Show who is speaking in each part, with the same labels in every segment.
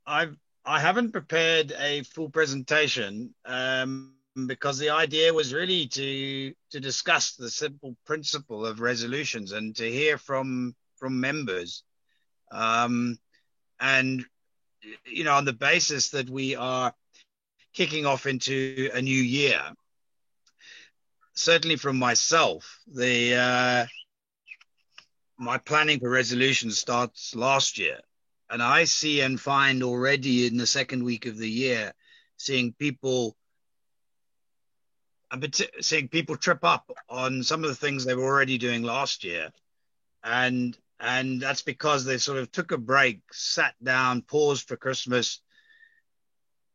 Speaker 1: I've I haven't prepared a full presentation because the idea was really to discuss the simple principle of resolutions and to hear from members. Um, and on the basis that we are kicking off into a new year, certainly from myself, the my planning for resolution starts last year. And I see and find already in the second week of the year, seeing people, seeing people trip up on some of the things they were already doing last year. And that's because they sort of took a break, sat down, paused for Christmas,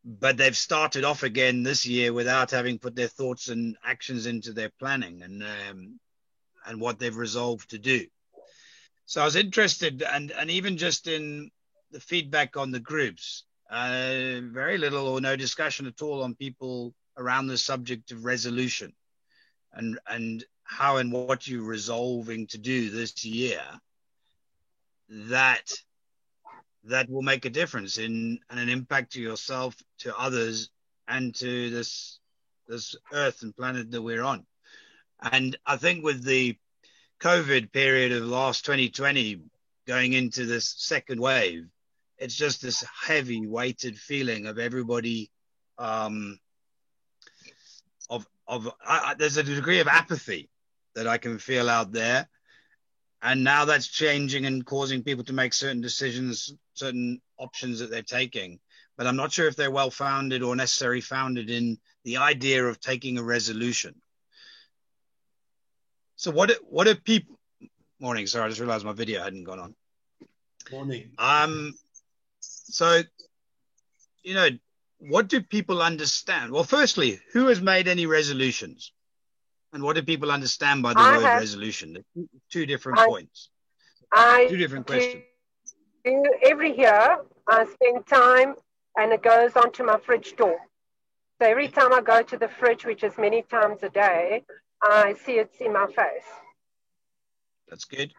Speaker 1: but they've started off again this year without having put their thoughts and actions into their planning and what they've resolved to do. So I was interested, and even just in the feedback on the groups, very little or no discussion at all on people around the subject of resolution and how and what you're resolving to do this year that will make a difference in and an impact to yourself, to others, and to this earth and planet that we're on. And I think with the COVID period of last 2020 going into this second wave, it's just this heavy weighted feeling of everybody there's a degree of apathy that I can feel out there. And now that's changing and causing people to make certain decisions, certain options that they're taking. But I'm not sure if they're well founded or necessarily founded in the idea of taking a resolution. So what do people... Morning, sorry, I just realized my video hadn't gone on.
Speaker 2: Morning.
Speaker 1: So, what do people understand? Well, firstly, who has made any resolutions? And what do people understand by the word resolution? Two different points. Two different questions.
Speaker 3: Every year, I spend time and it goes onto my fridge door. So every time I go to the fridge, which is many times a day, I see it's in my face.
Speaker 1: That's good.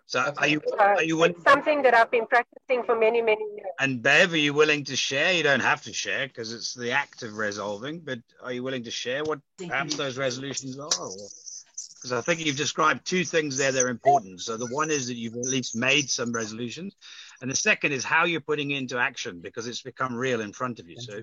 Speaker 1: So are you
Speaker 3: it's something that I've been practicing for many, many years.
Speaker 1: And Bev, are you willing to share? You don't have to share because it's the act of resolving, but are you willing to share what perhaps those resolutions are? Because I think you've described two things there that are important. So the one is that you've at least made some resolutions. And the second is how you're putting it into action because it's become real in front of you. So.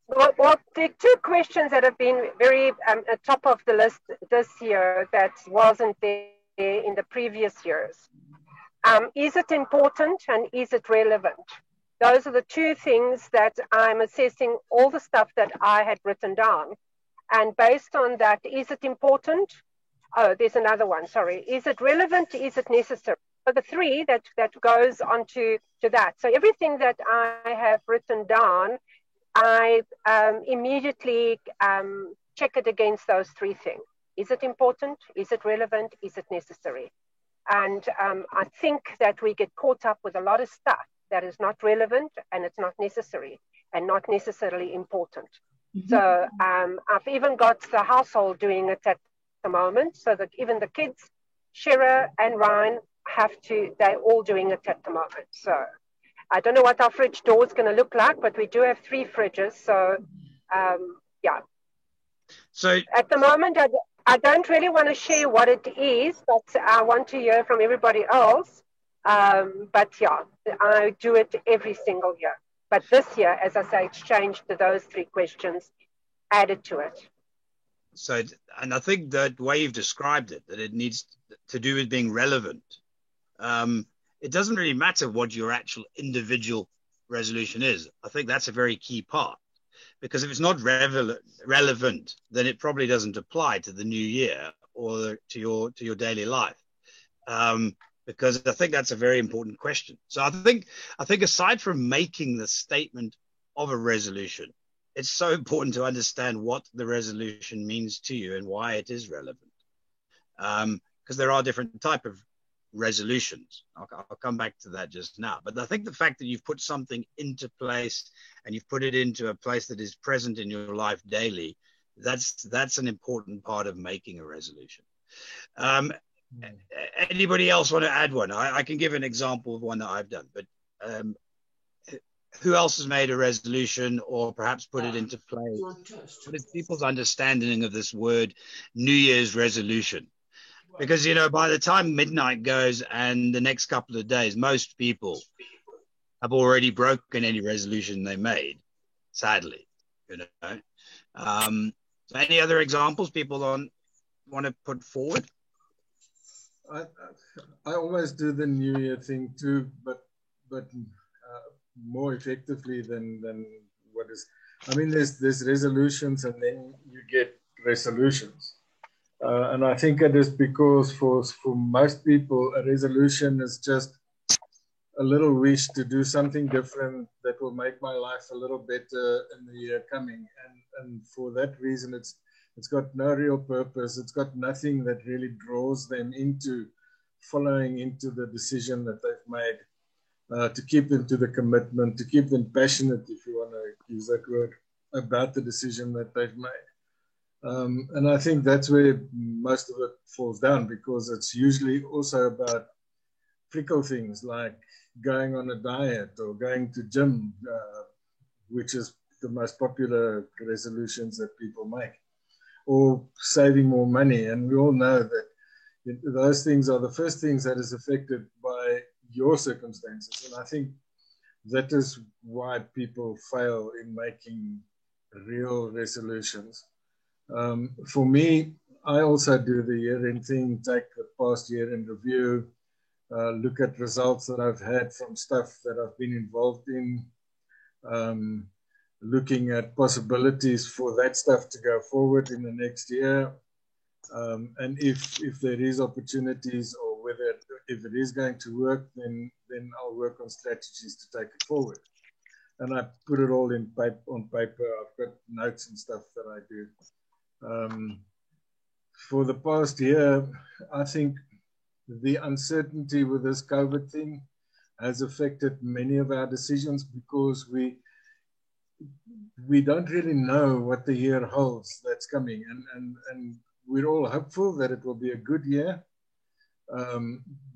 Speaker 3: Well, there are two questions that have been very at top of the list this year that wasn't there in the previous years. Is it important and is it relevant? Those are the two things that I'm assessing all the stuff that I had written down. And based on that, is it important? Oh, there's another one, sorry. Is it relevant? Is it necessary? So the three that goes on to that. So everything that I have written down, I immediately check it against those three things. Is it important? Is it relevant? Is it necessary? And I think that we get caught up with a lot of stuff that is not relevant and it's not necessary and not necessarily important. Mm-hmm. So I've even got the household doing it at the moment, so that even the kids, Shira and Ryan, they're all doing it at the moment. So I don't know what our fridge door is going to look like, but we do have 3 fridges. So, yeah.
Speaker 1: So
Speaker 3: at the moment, I don't really want to share what it is, but I want to hear from everybody else. But yeah, I do it every single year. But this year, as I say, it's changed to those 3 questions added to it.
Speaker 1: So, and I think that the way you've described it, that it needs to do with being relevant. It doesn't really matter what your actual individual resolution is. I think that's a very key part, because if it's not relevant, then it probably doesn't apply to the new year or to your daily life. Because I think that's a very important question. So I think aside from making the statement of a resolution, it's so important to understand what the resolution means to you and why it is relevant. Because there are different types of resolutions. I'll come back to that just now. But I think the fact that you've put something into place and you've put it into a place that is present in your life daily, that's an important part of making a resolution. Anybody else want to add one? I can give an example of one that I've done, but who else has made a resolution or perhaps put it into play? What is people's understanding of this word New Year's resolution? Because, you know, by the time midnight goes and the next couple of days, most people have already broken any resolution they made, sadly, you know. So any other examples people want to put forward?
Speaker 2: I always do the New Year thing too, but more effectively than what is. I mean, there's resolutions, and then you get resolutions, and I think it is because for most people, a resolution is just a little wish to do something different that will make my life a little better in the year coming, and for that reason, it's got no real purpose. It's got nothing that really draws them into following into the decision that they've made, to keep them to the commitment, to keep them passionate, if you want to use that word, about the decision that they've made. And I think that's where most of it falls down, because it's usually also about fickle things like going on a diet or going to gym, which is the most popular resolutions that people make, or saving more money. And we all know that those things are the first things that is affected by your circumstances. And I think that is why people fail in making real resolutions. For me, I also do the year-end thing, take the past year in review, look at results that I've had from stuff that I've been involved in, looking at possibilities for that stuff to go forward in the next year. And if there is opportunities, or if it is going to work, then I'll work on strategies to take it forward. And I put it all on paper. I've got notes and stuff that I do. For the past year, I think the uncertainty with this COVID thing has affected many of our decisions, because we don't really know what the year holds that's coming. And we're all hopeful that it will be a good year.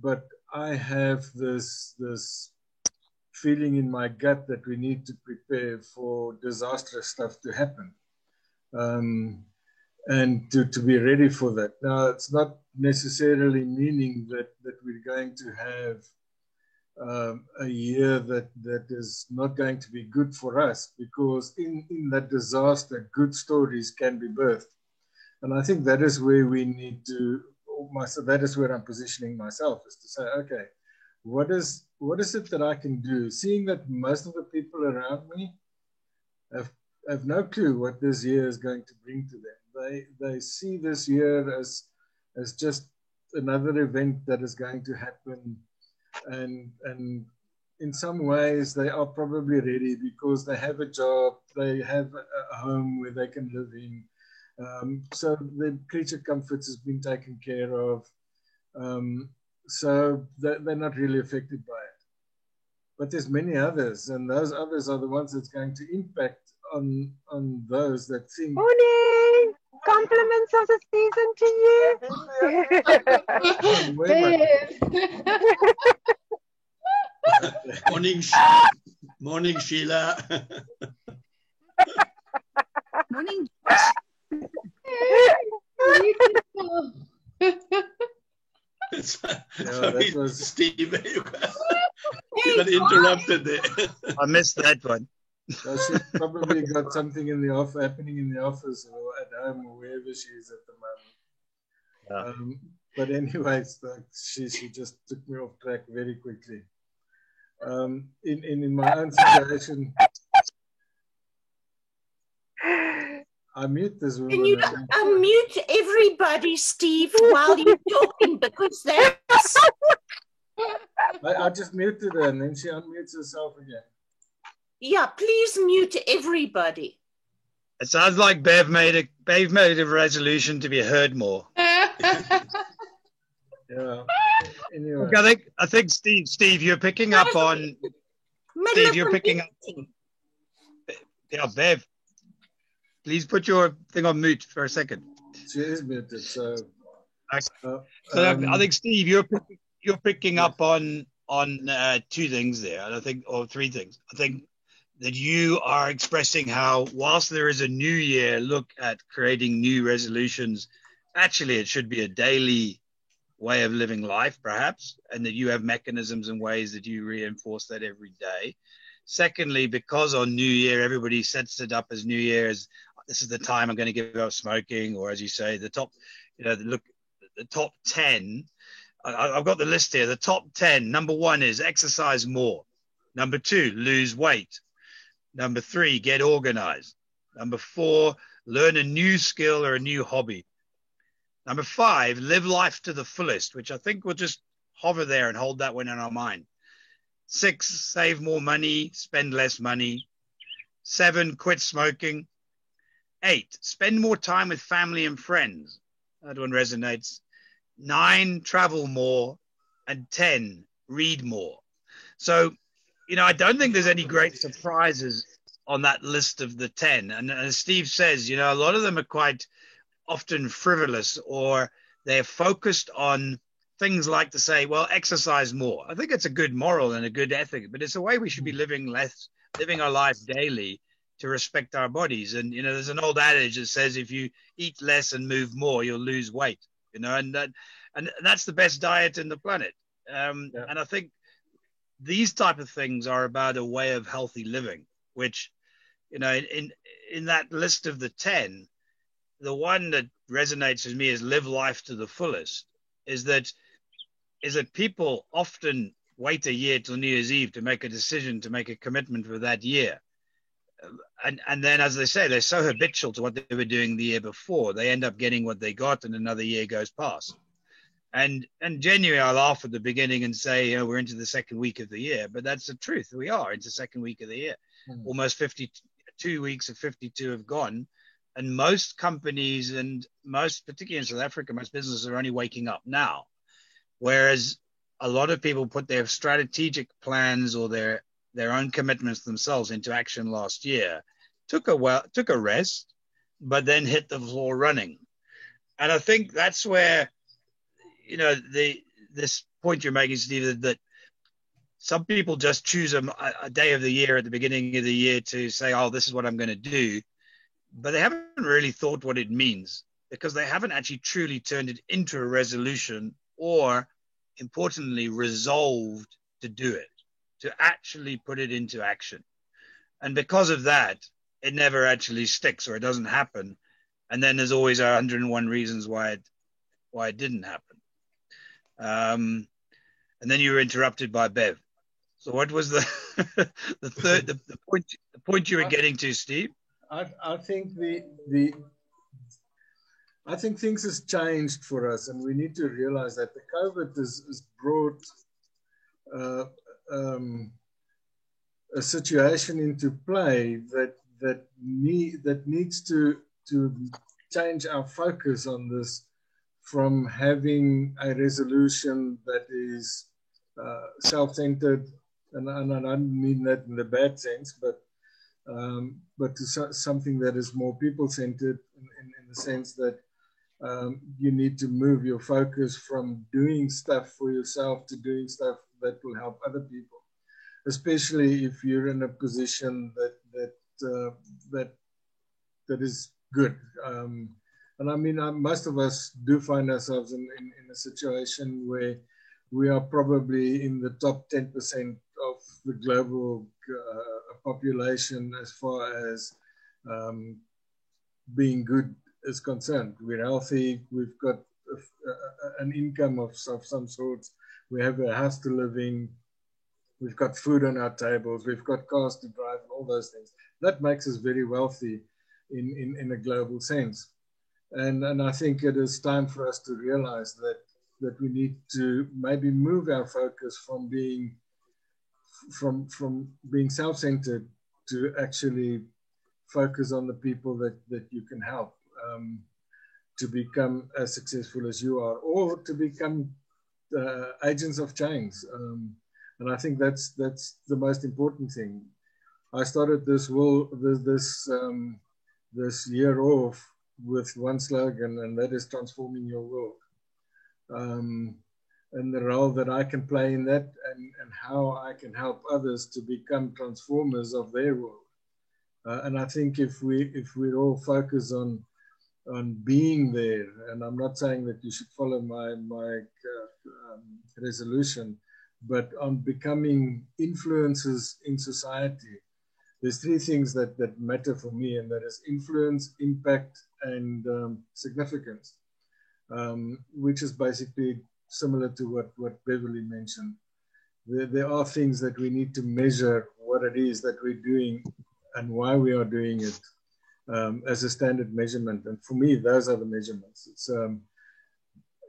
Speaker 2: But I have this feeling in my gut that we need to prepare for disastrous stuff to happen, and to be ready for that. Now, it's not necessarily meaning that we're going to have a year that is not going to be good for us, because in that disaster, good stories can be birthed. And I think that is where we need to, that is where I'm positioning myself, is to say, okay, what is it that I can do? Seeing that most of the people around me have no clue what this year is going to bring to them. They see this year as just another event that is going to happen. And in some ways, they are probably ready, because they have a job, they have a home where they can live in. So the creature comforts has been taken care of. So they're not really affected by it. But there's many others, and those others are the ones that's going to impact on those that think.
Speaker 3: Morning! Compliments of the
Speaker 4: Morning,
Speaker 3: season to you.
Speaker 4: morning, Sheila.
Speaker 5: Morning.
Speaker 4: Sorry, was Steve. You got interrupted there.
Speaker 1: I missed that one.
Speaker 2: So she's probably got something happening in the office or at home or wherever she is at the moment. Yeah. But anyway, she just took me off track very quickly. In my own situation, I mute this woman.
Speaker 5: Can you unmute everybody, Steve, while you're talking, because that's...
Speaker 2: I just muted her, and then she unmutes herself again.
Speaker 5: Yeah, please mute everybody.
Speaker 1: It sounds like Bev made a resolution to be heard more.
Speaker 2: Yeah. Anyway.
Speaker 1: Okay, I think Steve, you're picking up on. Steve, you're picking up. Yeah, Bev, please put your thing on mute for a second.
Speaker 2: She is muted, so.
Speaker 1: So I think, Steve, you're picking
Speaker 2: yes.
Speaker 1: up on two things there, and I think, or three things. I think that you are expressing how, whilst there is a new year look at creating new resolutions, actually it should be a daily way of living life, perhaps, and that you have mechanisms and ways that you reinforce that every day. Secondly, because on New Year, everybody sets it up as New Year's, this is the time I'm going to give up smoking, or as you say, the top, the top 10. I've got the list here. The top 10. Number 1 is exercise more. Number 2, lose weight. Number 3, get organized. Number 4, learn a new skill or a new hobby. Number 5, live life to the fullest, which I think we'll just hover there and hold that one in our mind. 6, save more money, spend less money. 7, quit smoking. 8, spend more time with family and friends. That one resonates. 9, travel more. And 10, read more. So, I don't think there's any great surprises on that list of the 10. And as Steve says, a lot of them are quite often frivolous, or they're focused on things like to say, well, exercise more. I think it's a good moral and a good ethic, but it's a way we should be living our life daily to respect our bodies. And, there's an old adage that says, if you eat less and move more, you'll lose weight, and that's the best diet in the planet. And I think these type of things are about a way of healthy living, which, in that list of the 10, the one that resonates with me is live life to the fullest, is that people often wait a year till New Year's Eve to make a decision, to make a commitment for that year. And then, as they say, they're so habitual to what they were doing the year before, they end up getting what they got, and another year goes past. And genuinely, I laugh at the beginning and say, we're into the second week of the year, but that's the truth. We are into the second week of the year. Almost 52 weeks of 52 have gone. And most companies, and most, particularly in South Africa, most businesses are only waking up now. Whereas a lot of people put their strategic plans or their own commitments themselves into action last year, took a rest, but then hit the floor running. And I think that's where, this point you're making, Steve, that some people just choose a day of the year at the beginning of the year to say, oh, this is what I'm going to do. But they haven't really thought what it means, because they haven't actually truly turned it into a resolution, or, importantly, resolved to do it, to actually put it into action. And because of that, it never actually sticks, or it doesn't happen. And then there's always 101 reasons why it didn't happen. And then you were interrupted by Bev. So what was the point you were getting to, Steve?
Speaker 2: I think I think things has changed for us, and we need to realize that the COVID has brought a situation into play that needs to change our focus on this, from having a resolution that is self-centered, and I don't mean that in the bad sense, but to something that is more people-centered in the sense that you need to move your focus from doing stuff for yourself to doing stuff that will help other people, especially if you're in a position that is good. And I mean, most of us do find ourselves in a situation where we are probably in the top 10% of the global population as far as being good is concerned. We're healthy, we've got an income of some sort, we have a house to live in, we've got food on our tables, we've got cars to drive, and all those things. That makes us very wealthy in a global sense. And I think it is time for us to realize that we need to maybe move our focus from being self-centered to actually focus on the people that you can help to become as successful as you are, or to become agents of change. And I think that's the most important thing. I started this year off with one slogan, and that is transforming your world. and the role that I can play in that, and how I can help others to become transformers of their world. And I think if we all focus on being there, and I'm not saying that you should follow my resolution, but on becoming influencers in society, there's three things that matter for me, and that is influence, impact, and significance, which is basically similar to what Beverly mentioned. There are things that we need to measure what it is that we're doing and why we are doing it as a standard measurement. And for me, those are the measurements. It's,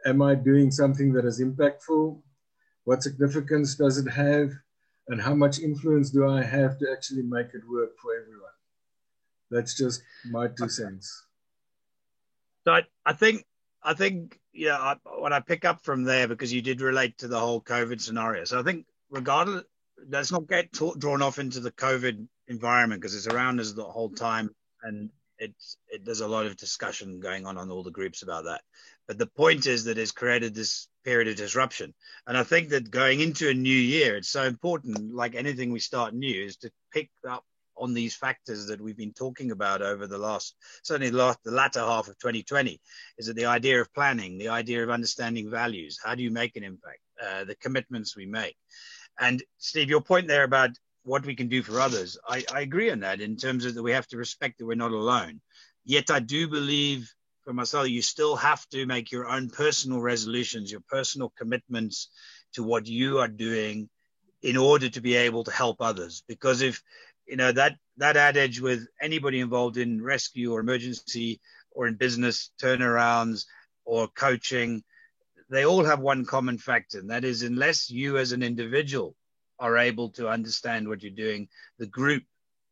Speaker 2: am I doing something that is impactful? What significance does it have? And how much influence do I have to actually make it work for everyone? That's just my 2 cents.
Speaker 1: So I think, yeah, what I pick up from there, because you did relate to the whole COVID scenario. So I think regardless, let's not get drawn off into the COVID environment, because it's around us the whole time, and there's a lot of discussion going on all the groups about that. But the point is that it's created this period of disruption. And I think that going into a new year, it's so important, like anything we start new, is to pick up on these factors that we've been talking about over the latter half of 2020, is that the idea of planning, the idea of understanding values, how do you make an impact, the commitments we make. And Steve, your point there about what we can do for others, I agree on that, in terms of that we have to respect that we're not alone. Yet I do believe for myself, you still have to make your own personal resolutions, your personal commitments to what you are doing in order to be able to help others. Because if, you know, that adage with anybody involved in rescue or emergency or in business turnarounds or coaching, they all have one common factor, and that is, unless you as an individual are able to understand what you're doing, the group,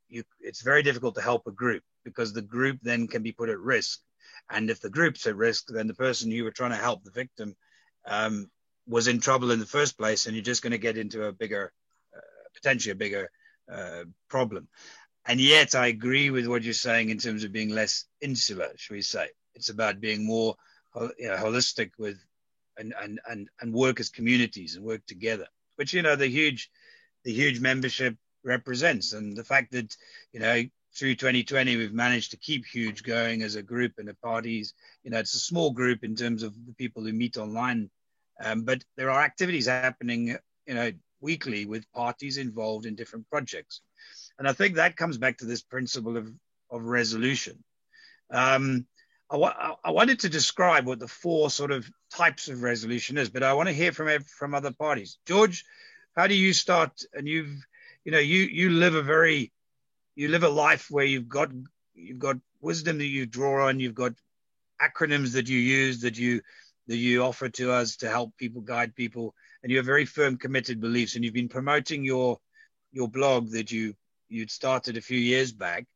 Speaker 1: it's very difficult to help a group, because the group then can be put at risk. And if the group's at risk, then the person you were trying to help, the victim, was in trouble in the first place, and you're just going to get into a bigger, potentially a bigger problem. And yet I agree with what you're saying in terms of being less insular, shall we say. It's about being more holistic with and work as communities and work together, which, you know, the huge membership represents. And the fact that, you know, through 2020, we've managed to keep Huge going as a group, and the parties, you know, it's a small group in terms of the people who meet online, but there are activities happening, you know, weekly with parties involved in different projects. And I think that comes back to this principle of resolution. I wanted to describe what the 4 sort of types of resolution is, but I want to hear from other parties. George, how do you start? And you live a life where you've got wisdom that you draw on, you've got acronyms that you use, that you offer to us to help people, guide people, and you have very firm, committed beliefs. And you've been promoting your blog that you'd started a few years back.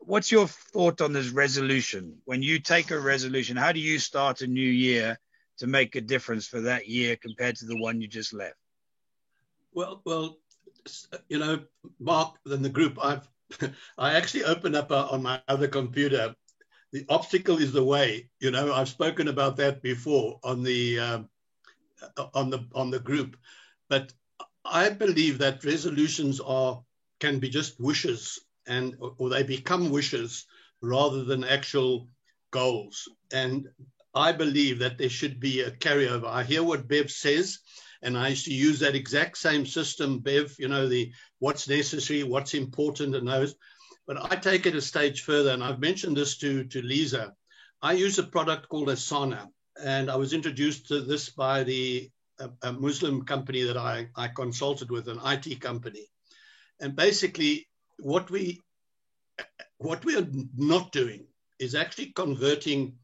Speaker 1: What's your thought on this resolution? When you take a resolution, how do you start a new year to make a difference for that year compared to the one you just left?
Speaker 4: Well, you know, Mark, in the group, I actually opened up on my other computer. The obstacle is the way. You know, I've spoken about that before on the group, but I believe that resolutions can be just wishes, or they become wishes rather than actual goals. And I believe that there should be a carryover. I hear what Bev says, and I used to use that exact same system, Bev, you know, what's necessary, what's important, and those. But I take it a stage further, and I've mentioned this to Lisa. I use a product called Asana, and I was introduced to this by a Muslim company that I consulted with, an IT company. And basically, what we are not doing is actually converting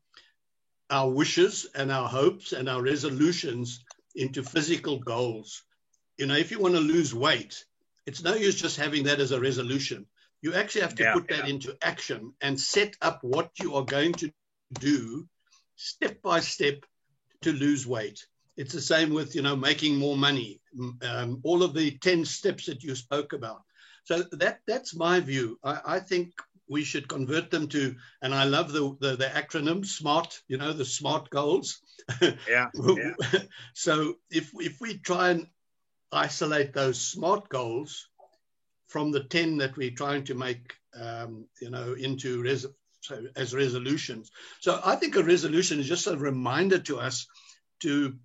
Speaker 4: our wishes and our hopes and our resolutions into physical goals. You know, if you want to lose weight, it's no use just having that as a resolution. You actually have to put that into action and set up what you are going to do step by step to lose weight. It's the same with, you know, making more money, all of the 10 steps that you spoke about. So that's my view. I think we should convert them to, and I love the acronym SMART, the SMART goals.
Speaker 1: Yeah.
Speaker 4: So if we try and isolate those SMART goals from the 10 that we're trying to make, into as resolutions. So I think a resolution is just a reminder to us to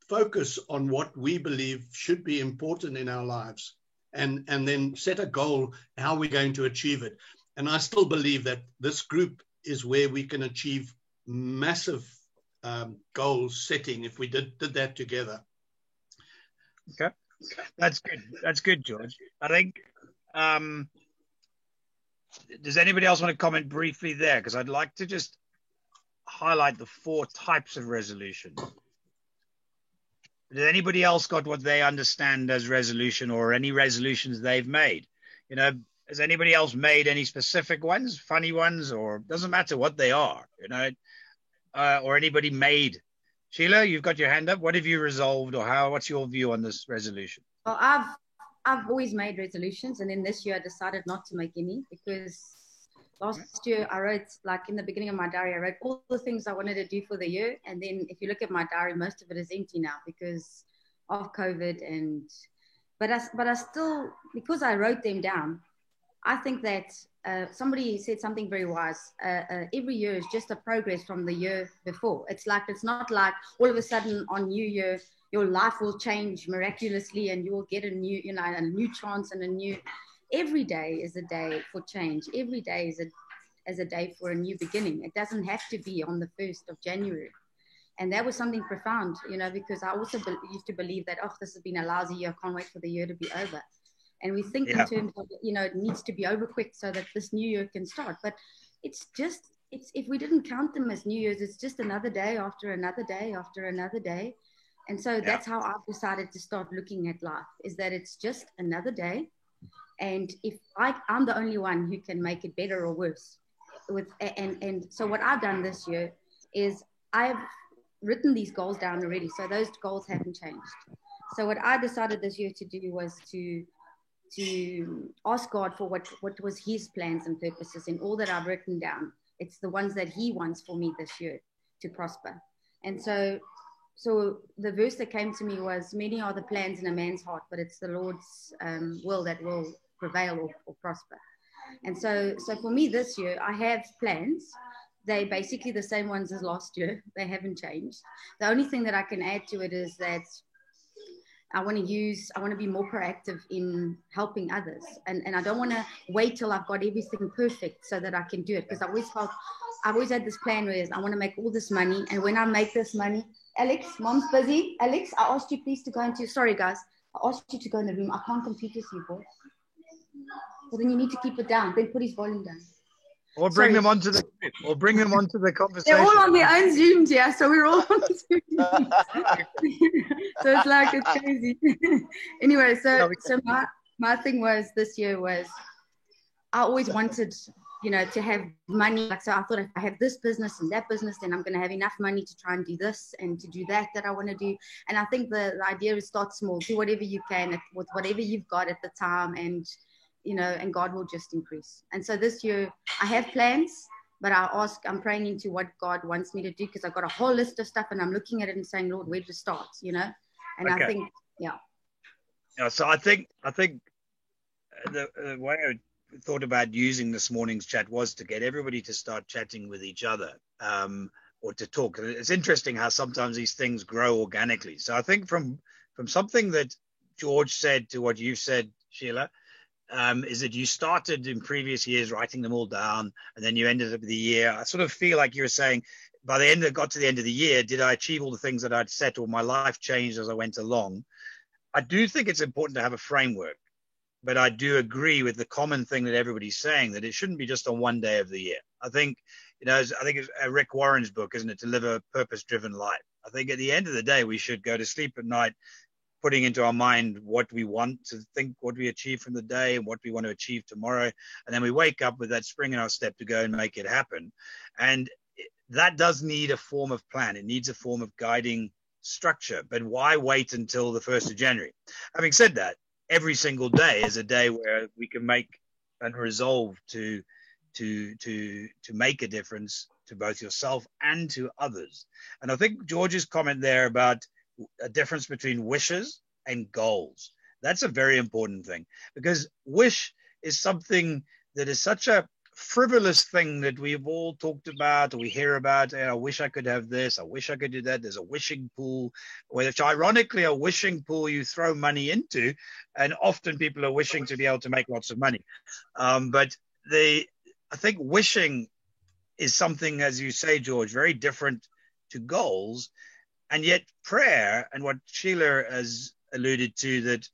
Speaker 4: focus on what we believe should be important in our lives, and then set a goal, how we're going to achieve it. And I still believe that this group is where we can achieve massive goal setting if we did that together.
Speaker 1: Okay. That's good. That's good, George. I think, does anybody else want to comment briefly there? Because I'd like to just highlight the 4 types of resolution. Has anybody else got what they understand as resolution, or any resolutions they've made? Has anybody else made any specific ones, funny ones, or doesn't matter what they are, or anybody made? Sheila, you've got your hand up. What have you resolved, or what's your view on this resolution?
Speaker 6: Well, I've always made resolutions, and then this year I decided not to make any, because last year I wrote, like in the beginning of my diary, I wrote all the things I wanted to do for the year. And then if you look at my diary, most of it is empty now because of COVID. But I still, because I wrote them down, I think that somebody said something very wise. Every year is just a progress from the year before. It's not like all of a sudden on New Year, your life will change miraculously and you will get a new chance and every day is a day for change. Every day is a day for a new beginning. It doesn't have to be on the 1st of January. And that was something profound, because I also used to believe that, this has been a lousy year, I can't wait for the year to be over. And we think in terms of, it needs to be over quick so that this new year can start. But it's if we didn't count them as New Year's, it's just another day after another day after another day. And so that's how I've decided to start looking at life, is that it's just another day. And if I'm the only one who can make it better or worse. And so what I've done this year is I've written these goals down already. So those goals haven't changed. So what I decided this year to do was to ask God for what was his plans and purposes in all that I've written down. It's the ones that he wants for me this year to prosper. And so the verse that came to me was, many are the plans in a man's heart, but it's the Lord's will that will prevail or prosper. And so for me this year, I have plans. They're basically the same ones as last year. They haven't changed. The only thing that I can add to it is that I want to be more proactive in helping others. And I don't want to wait till I've got everything perfect so that I can do it. Because I've always had this plan where I want to make all this money. And when I make this money, Alex, mom's busy. Alex, I asked you please to go sorry guys, I asked you to go in the room. I can't compete with you, boy. Well, then you need to keep it down. Then put his volume down.
Speaker 1: Or bring them onto the conversation.
Speaker 6: They're all on their own Zooms, yeah. So we're all on Zoom. So it's crazy. Anyway, so my thing was this year was I always wanted, to have money. So I thought if I have this business and that business, then I'm going to have enough money to try and do this and to do that I want to do. And I think the idea is start small, do whatever you can with whatever you've got at the time, and and God will just increase. And so this year I have plans, but I'm praying into what God wants me to do, because I've got a whole list of stuff and I'm looking at it and saying, Lord, where to start, And okay. I think,
Speaker 1: Yeah. So I think the way I thought about using this morning's chat was to get everybody to start chatting with each other, or to talk. It's interesting how sometimes these things grow organically. So I think from something that George said to what you said, Sheila, is that you started in previous years writing them all down, and then you ended up the year. I sort of feel like you were saying, by the end of the year, did I achieve all the things that I'd set, or my life changed as I went along? I do think it's important to have a framework, but I do agree with the common thing that everybody's saying, that it shouldn't be just on one day of the year. I think, it's Rick Warren's book, isn't it, to live a purpose-driven life. I think at the end of the day, we should go to sleep at night putting into our mind what we want to think, what we achieve from the day and what we want to achieve tomorrow. And then we wake up with that spring in our step to go and make it happen. And that does need a form of plan. It needs a form of guiding structure. But why wait until the 1st of January? Having said that, every single day is a day where we can make and resolve to to make a difference to both yourself and to others. And I think George's comment there about a difference between wishes and goals, that's a very important thing, because wish is something that is such a frivolous thing that we've all talked about, or we hear about. I wish I could have this, I wish I could do that. There's a wishing pool, which ironically a wishing pool you throw money into, and often people are wishing to be able to make lots of money. But I think wishing is something, as you say, George, very different to goals. And yet prayer, and what Sheila has alluded to, that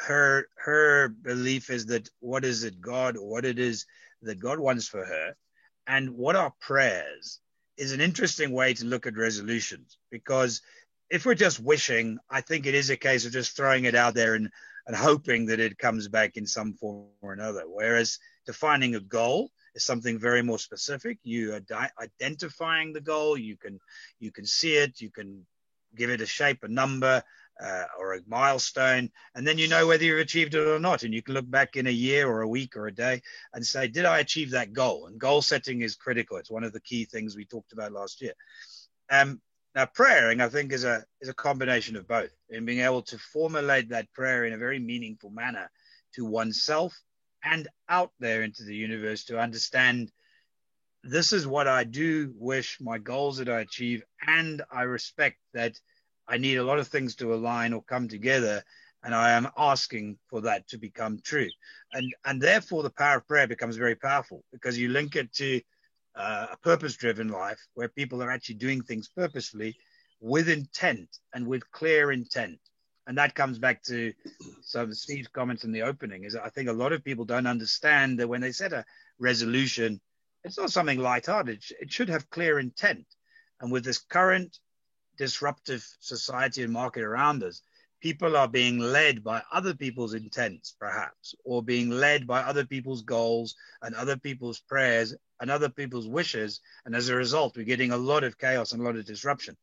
Speaker 1: her belief is that what is it that God wants for her, and what are prayers, is an interesting way to look at resolutions. Because if we're just wishing, I think it is a case of just throwing it out there and hoping that it comes back in some form or another. Whereas defining a goal is something very more specific. You are identifying the goal. You can see it. You can give it a shape, a number, or a milestone, and then you know whether you've achieved it or not. And you can look back in a year or a week or a day and say, did I achieve that goal? And goal setting is critical. It's one of the key things we talked about last year. Now, praying, I think, is a combination of both, and being able to formulate that prayer in a very meaningful manner to oneself and out there into the universe, to understand this is what I do wish, my goals that I achieve, and I respect that I need a lot of things to align or come together, and I am asking for that to become true. And therefore, the power of prayer becomes very powerful, because you link it to a purpose-driven life where people are actually doing things purposefully with intent and with clear intent. And that comes back to some of Steve's comments in the opening, is I think a lot of people don't understand that when they set a resolution, it's not something lighthearted. It should have clear intent. And with this current disruptive society and market around us, people are being led by other people's intents, perhaps, or being led by other people's goals and other people's prayers and other people's wishes. And as a result, we're getting a lot of chaos and a lot of disruption.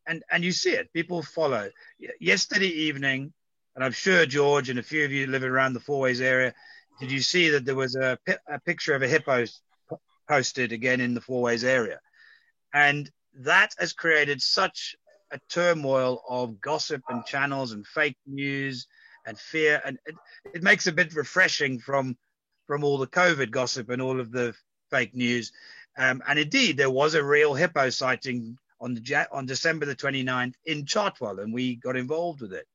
Speaker 1: And you see it. People follow. Yesterday evening, and I'm sure George and a few of you living around the Four Ways area, did you see that there was a picture of a hippo posted again in the Four Ways area? And that has created such a turmoil of gossip and channels and fake news and fear. And it makes a bit refreshing from all the COVID gossip and all of the fake news. And indeed, there was a real hippo sighting on December the 29th in Chartwell, and we got involved with it.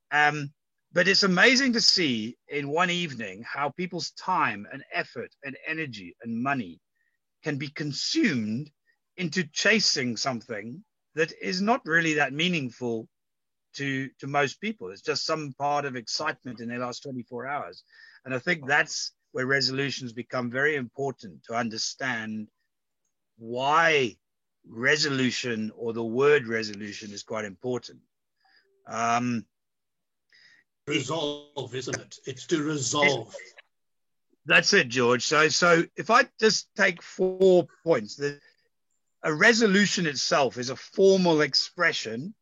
Speaker 1: But it's amazing to see in one evening how people's time and effort and energy and money can be consumed into chasing something that is not really that meaningful to most people. It's just some part of excitement in their last 24 hours. And I think that's where resolutions become very important, to understand why resolution, or the word resolution, is quite important.
Speaker 4: Resolve, isn't it? It's to resolve.
Speaker 1: That's it, George. So if I just take 4 points, a resolution itself is a formal expression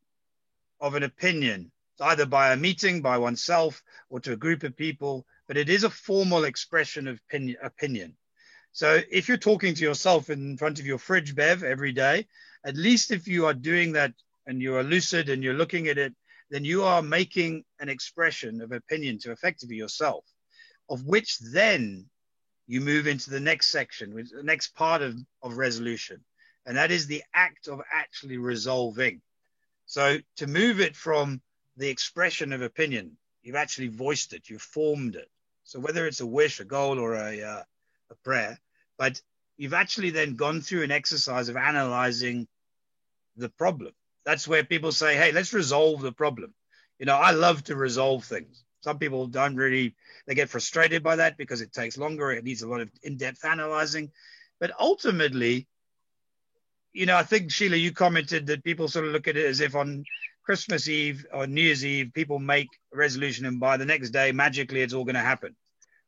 Speaker 1: of an opinion, either by a meeting, by oneself, or to a group of people, but it is a formal expression of opinion. So if you're talking to yourself in front of your fridge, Bev, every day, at least if you are doing that and you are lucid and you're looking at it, then you are making an expression of opinion to effectively yourself, of which then you move into the next section, which the next part of resolution. And that is the act of actually resolving. So to move it from the expression of opinion, you've actually voiced it, you've formed it. So whether it's a wish, a goal, or a prayer, but you've actually then gone through an exercise of analyzing the problem. That's where people say, hey, let's resolve the problem. You know, I love to resolve things. Some people don't really, they get frustrated by that because it takes longer. It needs a lot of in-depth analyzing. But ultimately, you know, I think, Sheila, you commented that people sort of look at it as if on Christmas Eve or New Year's Eve, people make a resolution and by the next day, magically, it's all going to happen.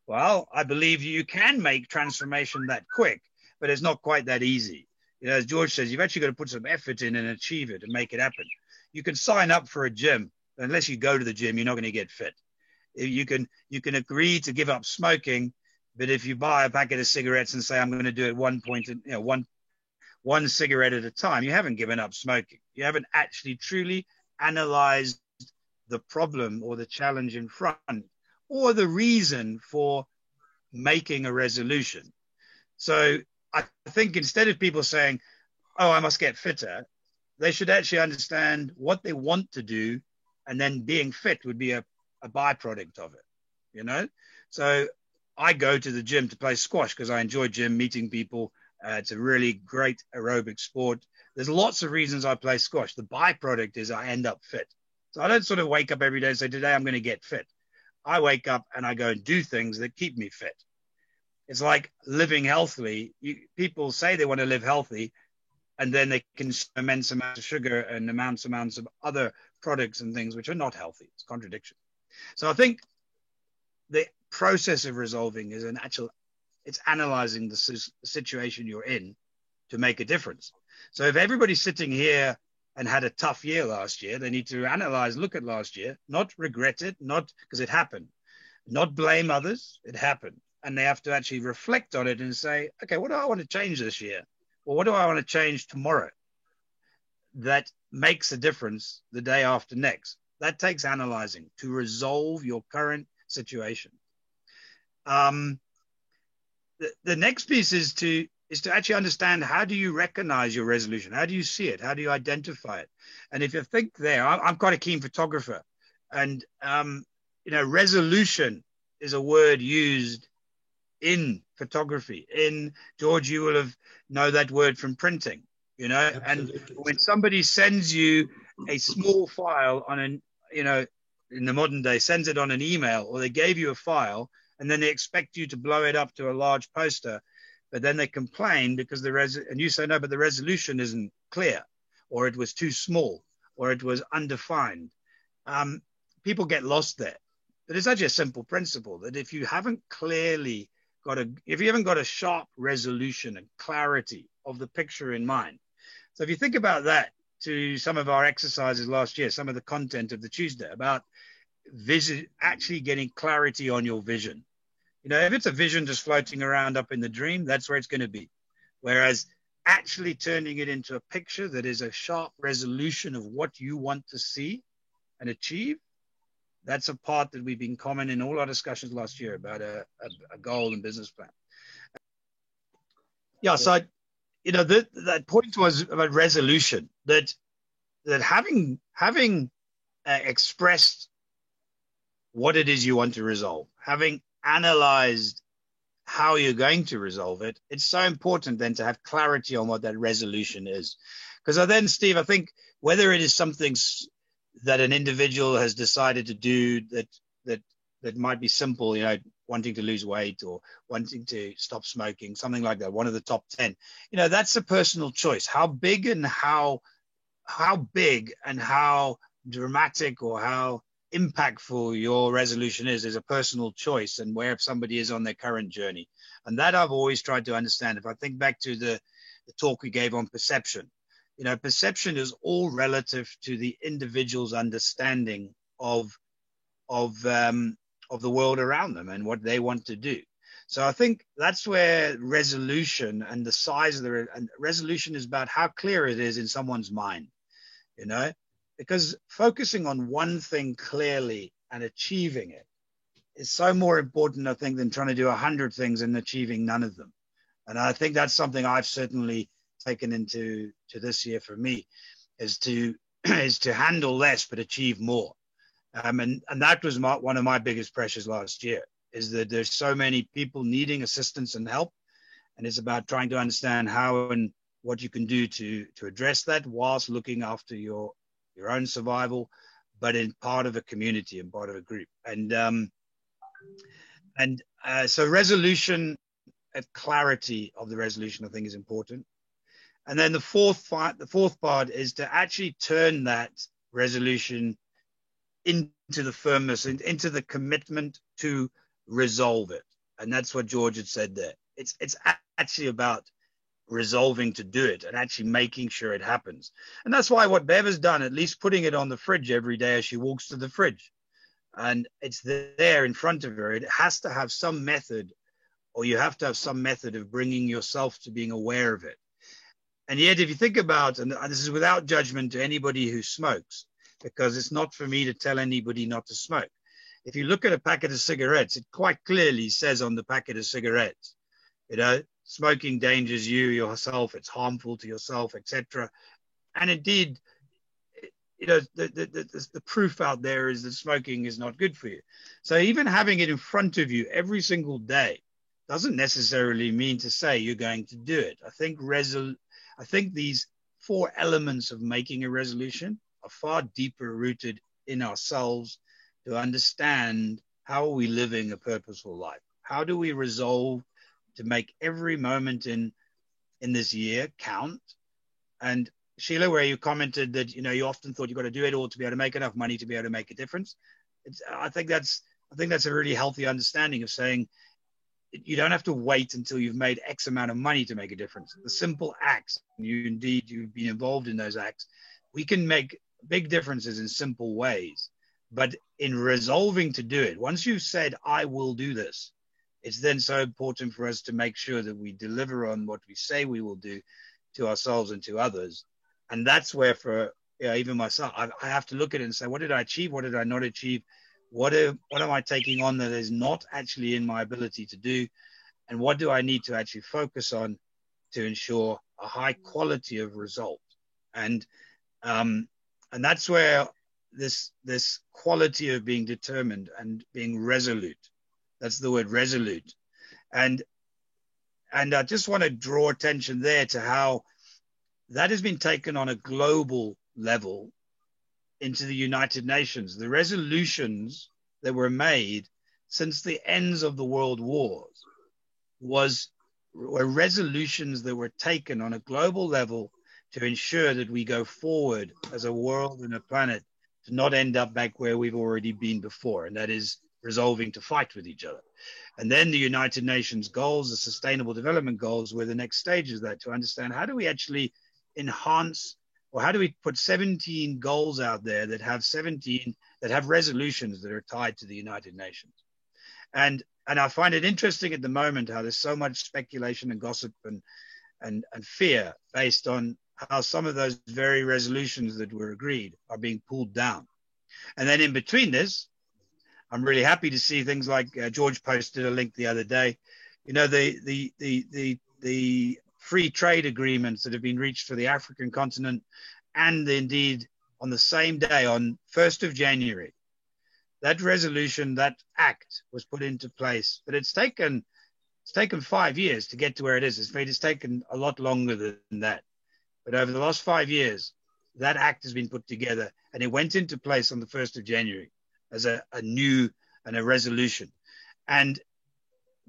Speaker 1: Well, I believe you can make transformation that quick, but it's not quite that easy. You know, as George says, you've actually got to put some effort in and achieve it and make it happen. You can sign up for a gym. Unless you go to the gym, you're not going to get fit. You can agree to give up smoking, But if you buy a packet of cigarettes and say, I'm going to do it one cigarette at a time, you haven't given up smoking. You haven't actually truly analyzed the problem or the challenge in front or the reason for making a resolution. So I think instead of people saying, oh, I must get fitter, they should actually understand what they want to do, and then being fit would be a byproduct of it, you know? So I go to the gym to play squash because I enjoy gym, meeting people. It's a really great aerobic sport. There's lots of reasons I play squash. The byproduct is I end up fit. So I don't sort of wake up every day and say, today I'm going to get fit. I wake up and I go and do things that keep me fit. It's like living healthily. People say they want to live healthy, and then they consume immense amounts of sugar and immense amounts of other products and things which are not healthy. It's contradiction. So I think the process of resolving is it's analyzing the situation you're in to make a difference. So if everybody's sitting here and had a tough year last year, they need to analyze, look at last year, not regret it, not because it happened, not blame others, it happened. And they have to actually reflect on it and say, okay, what do I want to change this year? Or what do I want to change tomorrow that makes a difference the day after next? That takes analyzing to resolve your current situation. The next piece is to actually understand, how do you recognize your resolution? How do you see it? How do you identify it? And if you think there, I'm quite a keen photographer, and resolution is a word used in photography. George, you will know that word from printing, Absolutely. And when somebody sends you a small file in the modern day, sends it on an email, or they gave you a file and then they expect you to blow it up to a large poster, but then they complain because and you say, no, but the resolution isn't clear, or it was too small, or it was undefined. People get lost there. But it's actually a simple principle that if you haven't got a sharp resolution and clarity of the picture in mind. So if you think about that to some of our exercises last year, some of the content of the Tuesday about vision, actually getting clarity on your vision. If it's a vision just floating around up in the dream, that's where it's going to be. Whereas actually turning it into a picture that is a sharp resolution of what you want to see and achieve, that's a part that we've been common in all our discussions last year about a goal and business plan. Yeah, so that point was about resolution. That having expressed what it is you want to resolve, having analyzed how you're going to resolve it, it's so important then to have clarity on what that resolution is. Because then, Steve, I think whether it is something that an individual has decided to do that might be simple, wanting to lose weight or wanting to stop smoking, something like that, one of the top 10, that's a personal choice. How big and how dramatic or how impactful your resolution is a personal choice, and where somebody is on their current journey. And that I've always tried to understand. If I think back to the talk we gave on perception, perception is all relative to the individual's understanding of the world around them and what they want to do. So I think that's where resolution and the size of and resolution is about how clear it is in someone's mind, because focusing on one thing clearly and achieving it is so more important, I think, than trying to do 100 things and achieving none of them. And I think that's something I've certainly taken into this year for me, is to handle less but achieve more. And that was one of my biggest pressures last year, is that there's so many people needing assistance and help, and it's about trying to understand how and what you can do to address that whilst looking after your own survival, but in part of a community and part of a group. So resolution, clarity of the resolution, I think, is important. And then the fourth part is to actually turn that resolution into the firmness, into the commitment to resolve it. And that's what George had said there. It's actually about resolving to do it and actually making sure it happens. And that's why what Bev has done, at least putting it on the fridge every day as she walks to the fridge, and it's there in front of her. It has to have some method or you have to have some method of bringing yourself to being aware of it. And yet, if you think about, and this is without judgment to anybody who smokes, because it's not for me to tell anybody not to smoke. If you look at a packet of cigarettes, it quite clearly says on the packet of cigarettes, smoking endangers you, yourself, it's harmful to yourself, etc. And indeed, the proof out there is that smoking is not good for you. So even having it in front of you every single day doesn't necessarily mean to say you're going to do it. I think these 4 elements of making a resolution are far deeper rooted in ourselves to understand how are we living a purposeful life? How do we resolve to make every moment in this year count? And Sheila, where you commented that, you often thought you got to do it all to be able to make enough money to be able to make a difference. I think that's a really healthy understanding of saying you don't have to wait until you've made X amount of money to make a difference. The simple acts, you've been involved in those acts, we can make big differences in simple ways. But in resolving to do it, once you've said, I will do this, it's then so important for us to make sure that we deliver on what we say we will do to ourselves and to others. And that's where even myself, I have to look at it and say, what did I achieve? What did I not achieve? What am I taking on that is not actually in my ability to do? And what do I need to actually focus on to ensure a high quality of result? And that's where this quality of being determined and being resolute, that's the word, resolute. And I just want to draw attention there to how that has been taken on a global level into the United Nations. The resolutions that were made since the ends of the world wars were resolutions that were taken on a global level to ensure that we go forward as a world and a planet to not end up back where we've already been before, and that is resolving to fight with each other. And then the United Nations goals, the Sustainable Development Goals, were the next stage of that, to understand how do we actually enhance, or how do we put 17 goals out there that have resolutions that are tied to the United Nations. And I find it interesting at the moment how there's so much speculation and gossip and fear based on how some of those very resolutions that were agreed are being pulled down. And then in between this, I'm really happy to see things like George posted a link the other day. The free trade agreements that have been reached for the African continent, and indeed on the same day, on 1st of January, that resolution, that act was put into place. But it's taken 5 years to get to where it is. It's taken a lot longer than that. But over the last 5 years, that act has been put together, and it went into place on the 1st of January as a new and a resolution. But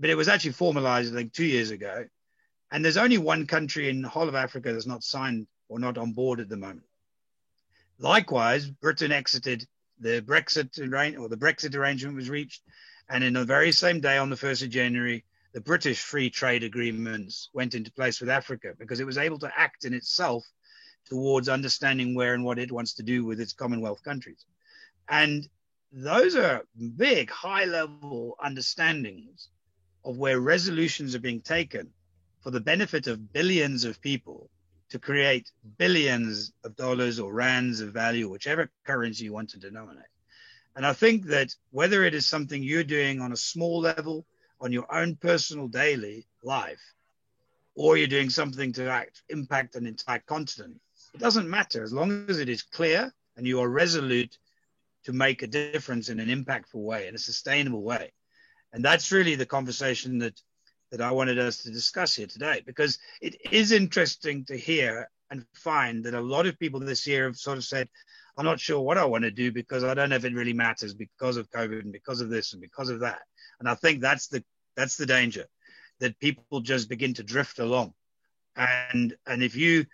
Speaker 1: it was actually formalized, I think, 2 years ago. And there's only one country in the whole of Africa that's not signed or not on board at the moment. Likewise, Britain exited the Brexit arrangement was reached. And in the very same day, on the 1st of January, the British free trade agreements went into place with Africa, because it was able to act in itself towards understanding where and what it wants to do with its Commonwealth countries. And those are big, high-level understandings of where resolutions are being taken for the benefit of billions of people to create billions of dollars or rands of value, whichever currency you want to denominate. And I think that whether it is something you're doing on a small level, on your own personal daily life, or you're doing something to impact an entire continent, it doesn't matter, as long as it is clear and you are resolute to make a difference in an impactful way, in a sustainable way. And that's really the conversation that I wanted us to discuss here today, because it is interesting to hear and find that a lot of people this year have sort of said, I'm not sure what I want to do because I don't know if it really matters because of COVID and because of this and because of that. And I think that's the danger, that people just begin to drift along. And if you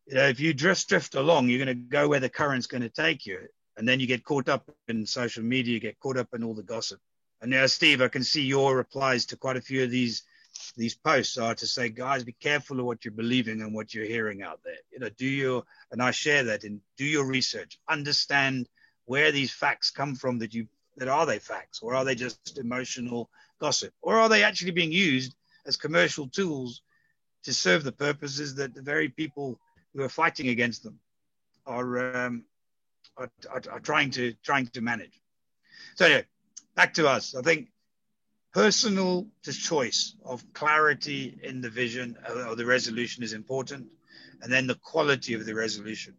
Speaker 1: drift along, you're going to go where the current's going to take you. And then you get caught up in social media, you get caught up in all the gossip. And now, Steve, I can see your replies to quite a few of these posts are to say, guys, be careful of what you're believing and what you're hearing out there. And I share that, and do your research, understand where these facts come from, that are they facts, or are they just emotional gossip? Or are they actually being used as commercial tools to serve the purposes that the very people who are fighting against them are trying to manage? So anyway, back to us. I think personal choice of clarity in the vision or the resolution is important, and then the quality of the resolution.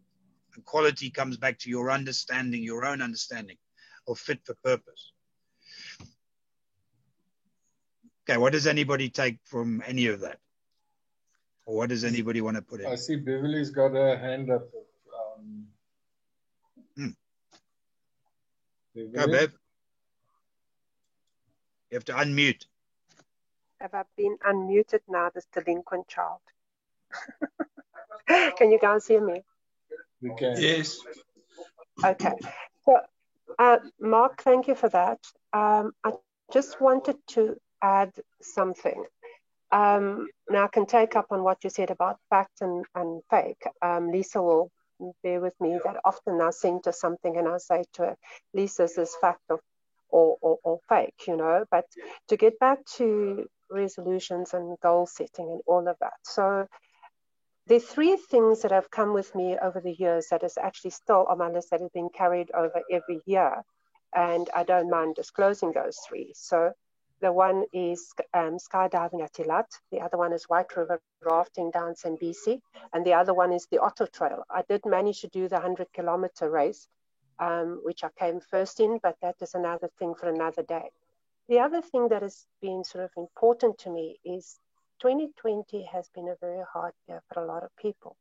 Speaker 1: And quality comes back to your understanding, your own understanding of fit for purpose. Okay, what does anybody take from any of that? Or what does anybody want to put in?
Speaker 2: I see Beverly's got her hand up.
Speaker 1: Go, Bev. You have to unmute.
Speaker 3: Have I been unmuted now, this delinquent child? Can you guys hear me?
Speaker 2: We can.
Speaker 4: Yes.
Speaker 3: Okay. So, Mark, thank you for that. I just wanted to add something. Now, I can take up on what you said about fact and fake. Lisa will bear with me that often I send her something and I say to her, Lisa, is this fact or fake, you know? But to get back to resolutions and goal setting and all of that. So there are three things that have come with me over the years that is actually still on my list that has been carried over every year. And I don't mind disclosing those three. So the one is skydiving at Eilat. The other one is White River rafting down Zambezi. And the other one is the Otter Trail. I did manage to do the 100-kilometer race, which I came first in, but that is another thing for another day. The other thing that has been sort of important to me is 2020 has been a very hard year for a lot of people.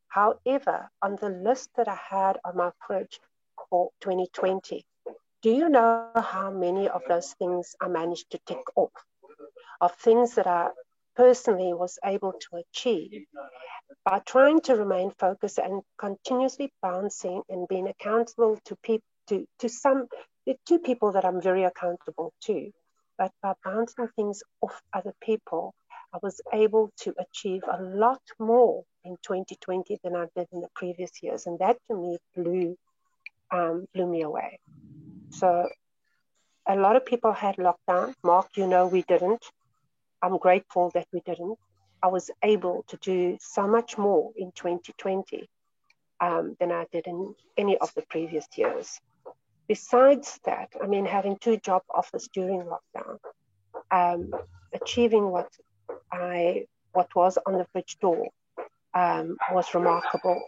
Speaker 3: However, on the list that I had on my fridge for 2020, do you know how many of those things I managed to tick off? Of things that I personally was able to achieve by trying to remain focused and continuously bouncing and being accountable to people, the two people that I'm very accountable to. But by bouncing things off other people, I was able to achieve a lot more in 2020 than I did in the previous years. And that to me blew me away. So a lot of people had lockdown. Mark, you know, we didn't. I'm grateful that we didn't. I was able to do so much more in 2020 than I did in any of the previous years. Besides that, I mean, having 2 job offers during lockdown, achieving what was on the fridge door was remarkable.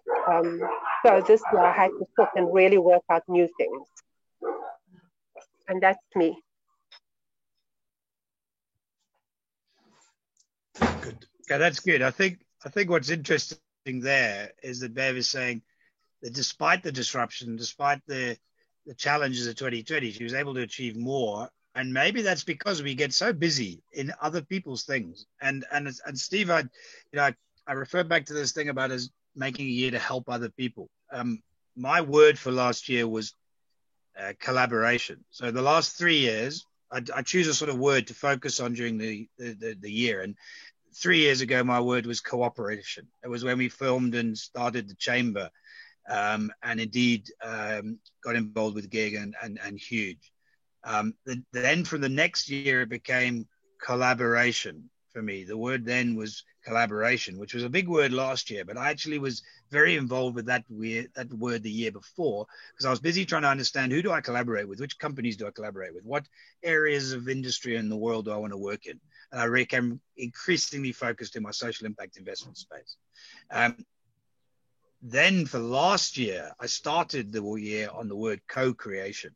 Speaker 3: So this year I had to sit and really work out new things. And that's me.
Speaker 1: Good. Okay, that's good. I think what's interesting there is that Bev is saying that despite the disruption, despite the challenges of 2020, she was able to achieve more. And maybe that's because we get so busy in other people's things. And Steve, I refer back to this thing about us making a year to help other people. My word for last year was collaboration. So the last 3 years, I choose a sort of word to focus on during the year. And 3 years ago, my word was cooperation. It was when we filmed and started the chamber, and indeed got involved with GIG and Huge. Then from the next year, it became collaboration for me. The word then was collaboration, which was a big word last year, but I actually was very involved with that word the year before, because I was busy trying to understand who do I collaborate with, which companies do I collaborate with, what areas of industry in the world do I want to work in. And I became increasingly focused in my social impact investment space. Then for last year, I started the year on the word co-creation.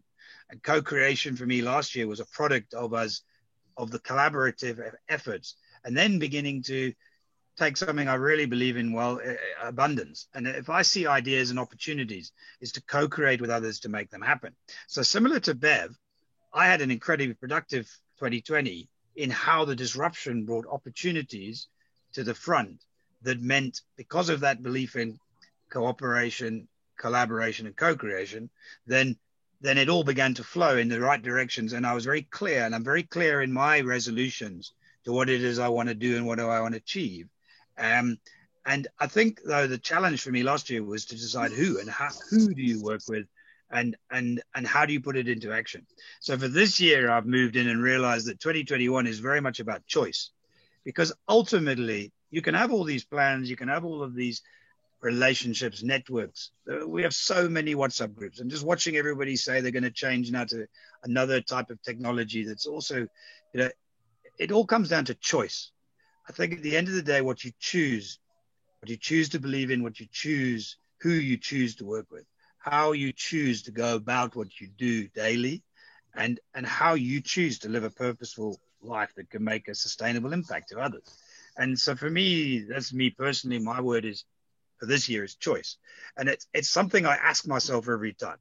Speaker 1: And co-creation for me last year was a product of the collaborative efforts, and then beginning to take something I really believe in, abundance. And if I see ideas and opportunities, is to co-create with others to make them happen. So similar to Bev, I had an incredibly productive 2020 in how the disruption brought opportunities to the front that meant, because of that belief in cooperation, collaboration, and co-creation, then it all began to flow in the right directions. And I was very clear, and I'm very clear in my resolutions to what it is I want to do and what do I want to achieve. And I think, though, the challenge for me last year was to decide who do you work with, and how do you put it into action? So for this year, I've moved in and realized that 2021 is very much about choice, because ultimately you can have all these plans, you can have all of these relationships, networks. We have so many WhatsApp groups, and just watching everybody say they're going to change now to another type of technology that's also, it all comes down to choice. I think at the end of the day, what you choose to believe in, what you choose, who you choose to work with, how you choose to go about what you do daily, and how you choose to live a purposeful life that can make a sustainable impact to others. And so for me, that's me personally, my word is for this year is choice. And it's something I ask myself every time,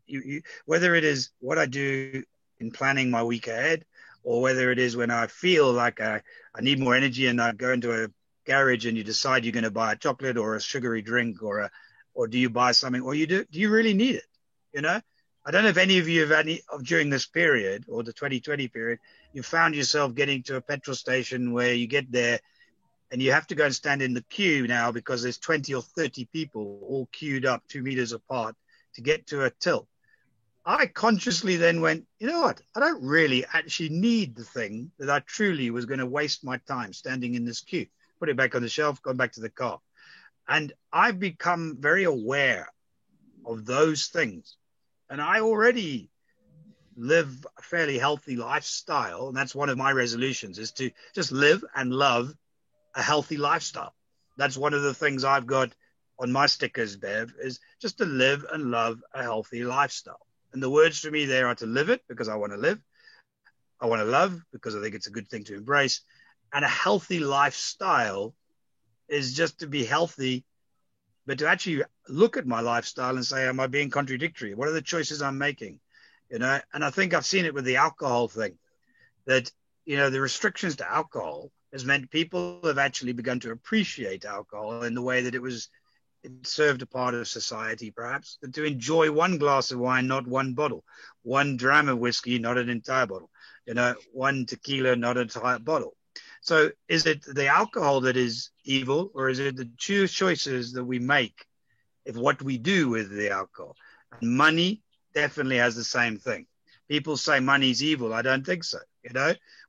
Speaker 1: whether it is what I do in planning my week ahead, or whether it is when I feel like I need more energy and I go into a garage and you decide you're going to buy a chocolate or a sugary drink, or do you buy something, or do you really need it? I don't know if any of you have during this period or the 2020 period, you found yourself getting to a petrol station where you get there and you have to go and stand in the queue now because there's 20 or 30 people all queued up 2 meters apart to get to a till. I consciously then went, you know what? I don't really actually need the thing that I truly was going to waste my time standing in this queue. Put it back on the shelf, go back to the car. And I've become very aware of those things. And I already live a fairly healthy lifestyle. And that's one of my resolutions, is to just live and love a healthy lifestyle. That's one of the things I've got on my stickers, Bev, is just to live and love a healthy lifestyle. And the words for me there are to live it because I want to live. I want to love because I think it's a good thing to embrace. And a healthy lifestyle is just to be healthy, but to actually look at my lifestyle and say, am I being contradictory? What are the choices I'm making? And I think I've seen it with the alcohol thing, that, the restrictions to alcohol has meant people have actually begun to appreciate alcohol in the way that it served a part of society, perhaps, to enjoy one glass of wine, not one bottle, 1 dram of whiskey, not an entire bottle, 1 tequila, not an entire bottle. So is it the alcohol that is evil, or is it the choices that we make of what we do with the alcohol? And money definitely has the same thing. People say money's evil. I don't think so.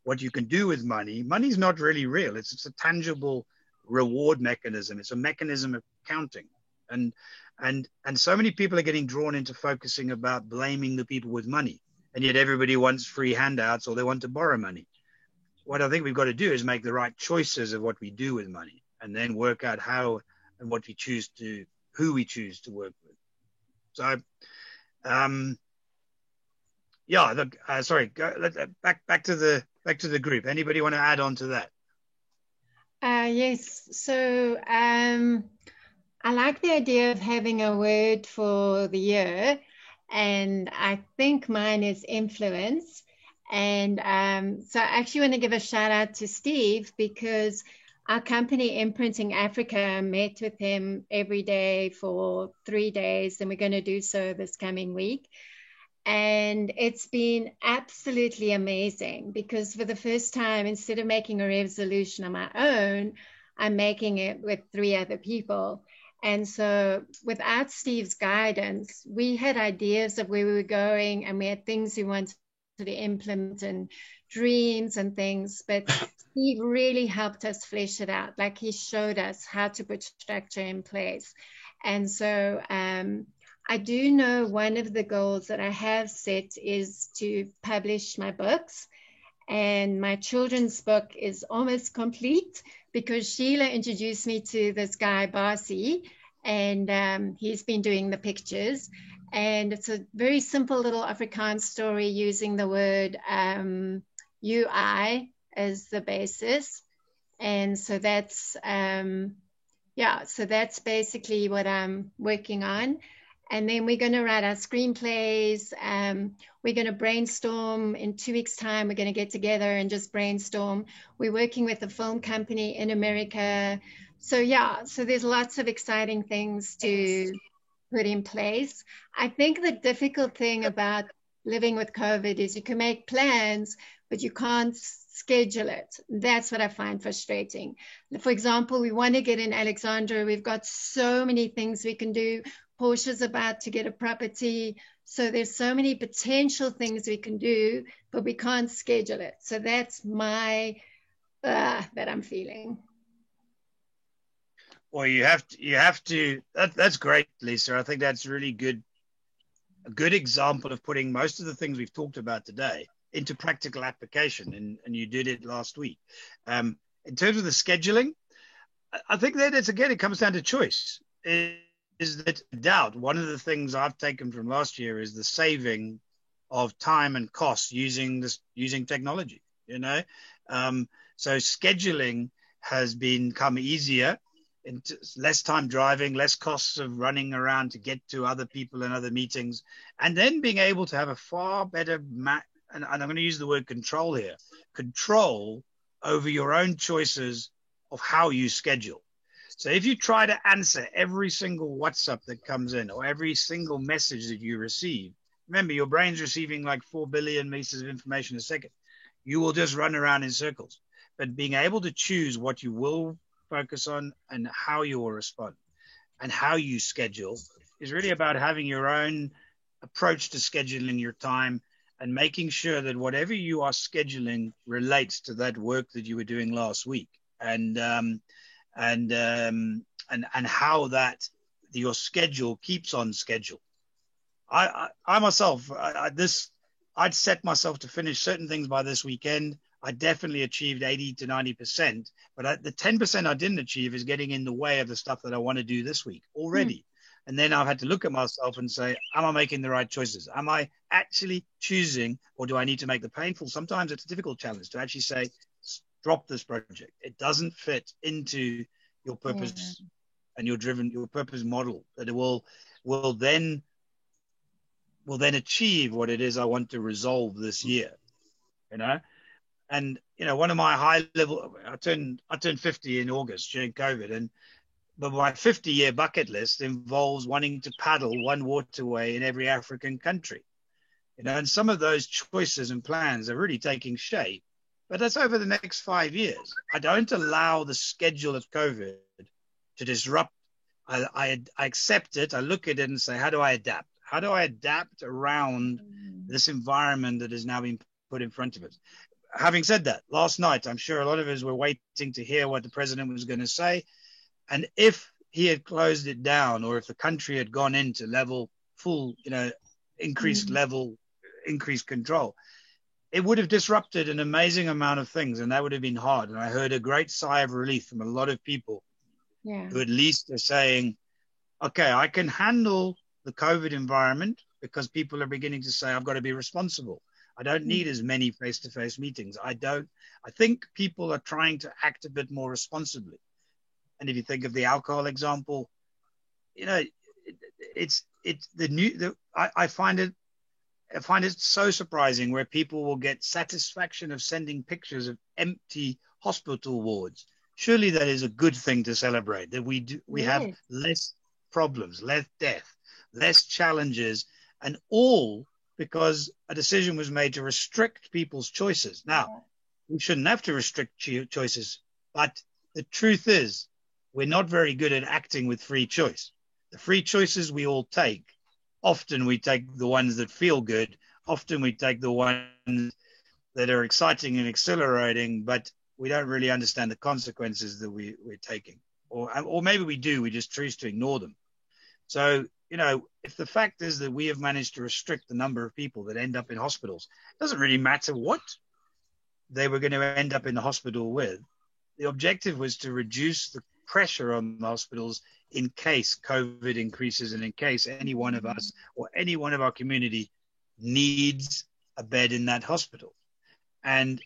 Speaker 1: What you can do with money's not really real. It's a tangible reward mechanism. It's a mechanism of counting. And so many people are getting drawn into focusing about blaming the people with money. And yet everybody wants free handouts, or they want to borrow money. What I think we've got to do is make the right choices of what we do with money, and then work out how and what we choose to, who we choose to work with. So, sorry, back to the group. Anybody want to add on to that?
Speaker 7: Yes. So I like the idea of having a word for the year, and I think mine is influence. And so I actually want to give a shout out to Steve, because our company, Imprinting Africa, met with him every day for 3 days, and we're going to do so this coming week. And it's been absolutely amazing, because for the first time, instead of making a resolution on my own, I'm making it with 3 other people. And so without Steve's guidance, we had ideas of where we were going, and we had things we wanted to implement and dreams and things, but Steve really helped us flesh it out. Like, he showed us how to put structure in place. And so I do know one of the goals that I have set is to publish my books, and my children's book is almost complete because Sheila introduced me to this guy, Barsi, and he's been doing the pictures. And it's a very simple little Afrikaans story using the word UI as the basis. And so that's, so that's basically what I'm working on. And then we're going to write our screenplays. We're going to brainstorm in 2 weeks' time. We're going to get together and just brainstorm. We're working with a film company in America. So so there's lots of exciting things to put in place. I think the difficult thing about living with COVID is you can make plans, but you can't schedule it. That's what I find frustrating. For example, we want to get in Alexandra. We've got so many things we can do. Portia's about to get a property. So there's so many potential things we can do, but we can't schedule it. So that's my, that I'm feeling.
Speaker 1: Well, you have to, that's great, Lisa. I think that's really good. A good example of putting most of the things we've talked about today into practical application. And you did it last week. In terms of the scheduling, I think that it comes down to choice. Is that doubt? One of the things I've taken from last year is the saving of time and costs using technology, so scheduling has become easier. Less time driving, less costs of running around to get to other people and other meetings, and then being able to have a far better and I'm going to use the word control here, control over your own choices of how you schedule. So if you try to answer every single WhatsApp that comes in or every single message that you receive, remember your brain's receiving like 4 billion pieces of information a second. You will just run around in circles. But being able to choose what you will focus on and how you will respond and how you schedule is really about having your own approach to scheduling your time and making sure that whatever you are scheduling relates to that work that you were doing last week and how that your schedule keeps on schedule. I myself, I'd set myself to finish certain things by this weekend. I definitely achieved 80 to 90%, but the 10% I didn't achieve is getting in the way of the stuff that I want to do this week already. And then I've had to look at myself and say, am I making the right choices? Am I actually choosing, or do I need to make the painful? Sometimes it's a difficult challenge to actually say, drop this project. It doesn't fit into your purpose and your purpose model, that it will then achieve what it is I want to resolve this year, And, one of my high level, I turned 50 in August during COVID, but my 50-year bucket list involves wanting to paddle one waterway in every African country, and some of those choices and plans are really taking shape, but that's over the next 5 years. I don't allow the schedule of COVID to disrupt. I accept it. I look at it and say, how do I adapt? How do I adapt around this environment that has now been put in front of us? Having said that, last night, I'm sure a lot of us were waiting to hear what the president was going to say. And if he had closed it down, or if the country had gone into full, increased control, it would have disrupted an amazing amount of things. And that would have been hard. And I heard a great sigh of relief from a lot of people who at least are saying, okay, I can handle the COVID environment because people are beginning to say, I've got to be responsible. I don't need as many face-to-face meetings. I think people are trying to act a bit more responsibly. And if you think of the alcohol example, I find it so surprising where people will get satisfaction of sending pictures of empty hospital wards. Surely that is a good thing to celebrate, that we have less problems, less death, less challenges, and all because a decision was made to restrict people's choices. Now, we shouldn't have to restrict choices, but the truth is we're not very good at acting with free choice. The free choices we all take, often we take the ones that feel good, often we take the ones that are exciting and exhilarating, but we don't really understand the consequences that we're taking. Or maybe we do, we just choose to ignore them. So, if the fact is that we have managed to restrict the number of people that end up in hospitals, it doesn't really matter what they were going to end up in the hospital with. The objective was to reduce the pressure on the hospitals in case COVID increases and in case any one of us or any one of our community needs a bed in that hospital. And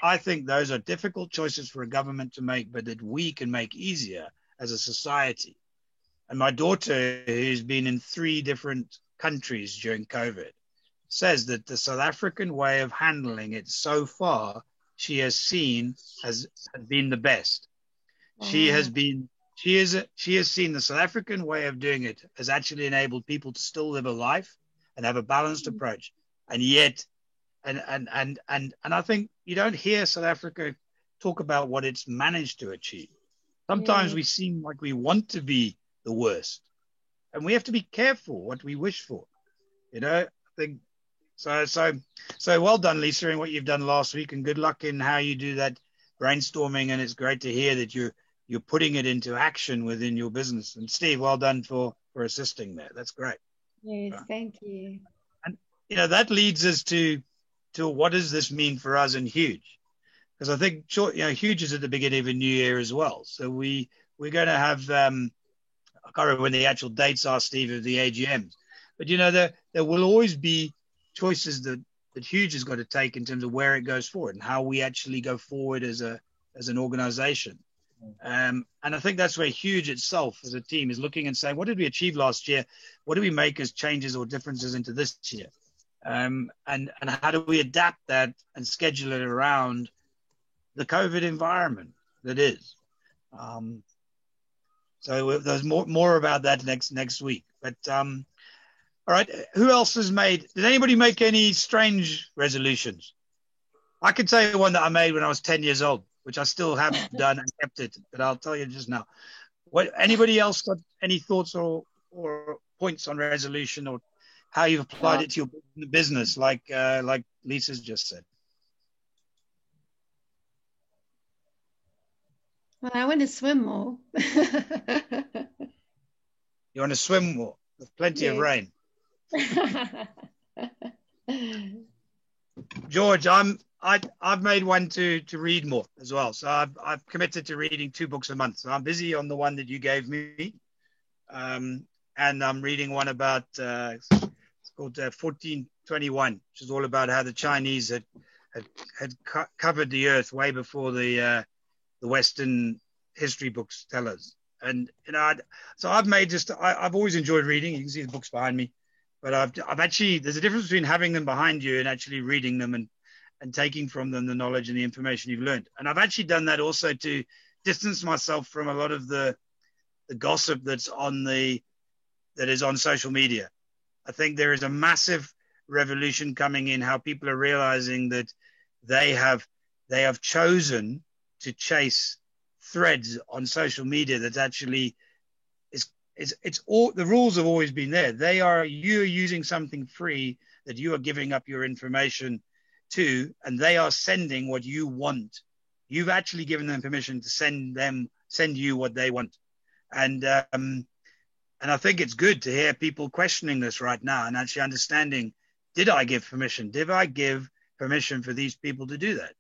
Speaker 1: I think those are difficult choices for a government to make, but that we can make easier as a society. And my daughter, who's been in 3 different countries during COVID, says that the South African way of handling it so far, she has seen has been the best. She has seen the South African way of doing it has actually enabled people to still live a life and have a balanced approach. And yet, and I think you don't hear South Africa talk about what it's managed to achieve. Sometimes we seem like we want to be the worst. and we have to be careful what we wish for. I think so well done, Lisa, in what you've done last week, and good luck in how you do that brainstorming. And it's great to hear that you're putting it into action within your business. And Steve, well done for assisting there. That's great.
Speaker 7: Yes, thank you.
Speaker 1: And that leads us to what does this mean for us in Huge? Because I think Huge is at the beginning of a new year as well. So we're going to have I can't remember when the actual dates are, Steve, of the AGMs. But there will always be choices that Huge has got to take in terms of where it goes forward and how we actually go forward as an organization. And I think that's where Huge itself as a team is looking and saying, what did we achieve last year? What do we make as changes or differences into this year? And how do we adapt that and schedule it around the COVID environment that is? So there's more about that next week. But all right, who else has did anybody make any strange resolutions? I can tell you one that I made when I was 10 years old, which I still haven't done and kept it, but I'll tell you just now. Anybody else got any thoughts or points on resolution, or how you've applied it to your business, like Lisa's just said?
Speaker 7: Well, I want to swim more.
Speaker 1: You want to swim more? There's plenty of rain. George, I've made one to read more as well. So I've committed to reading 2 books a month. So I'm busy on the one that you gave me, and I'm reading one about it's called 1421, which is all about how the Chinese had covered the earth way before the Western history books tell us. And so I've always enjoyed reading. You can see the books behind me, but I've actually, there's a difference between having them behind you and actually reading them and taking from them the knowledge and the information you've learned. And I've actually done that also to distance myself from a lot of the gossip that is on social media. I think there is a massive revolution coming in how people are realizing that they have chosen to chase threads on social media that actually it's all, the rules have always been there. You're using something free that you are giving up your information to, and they are sending what you want. You've actually given them permission to send you what they want. And I think it's good to hear people questioning this right now and actually understanding, did I give permission? Did I give permission for these people to do that?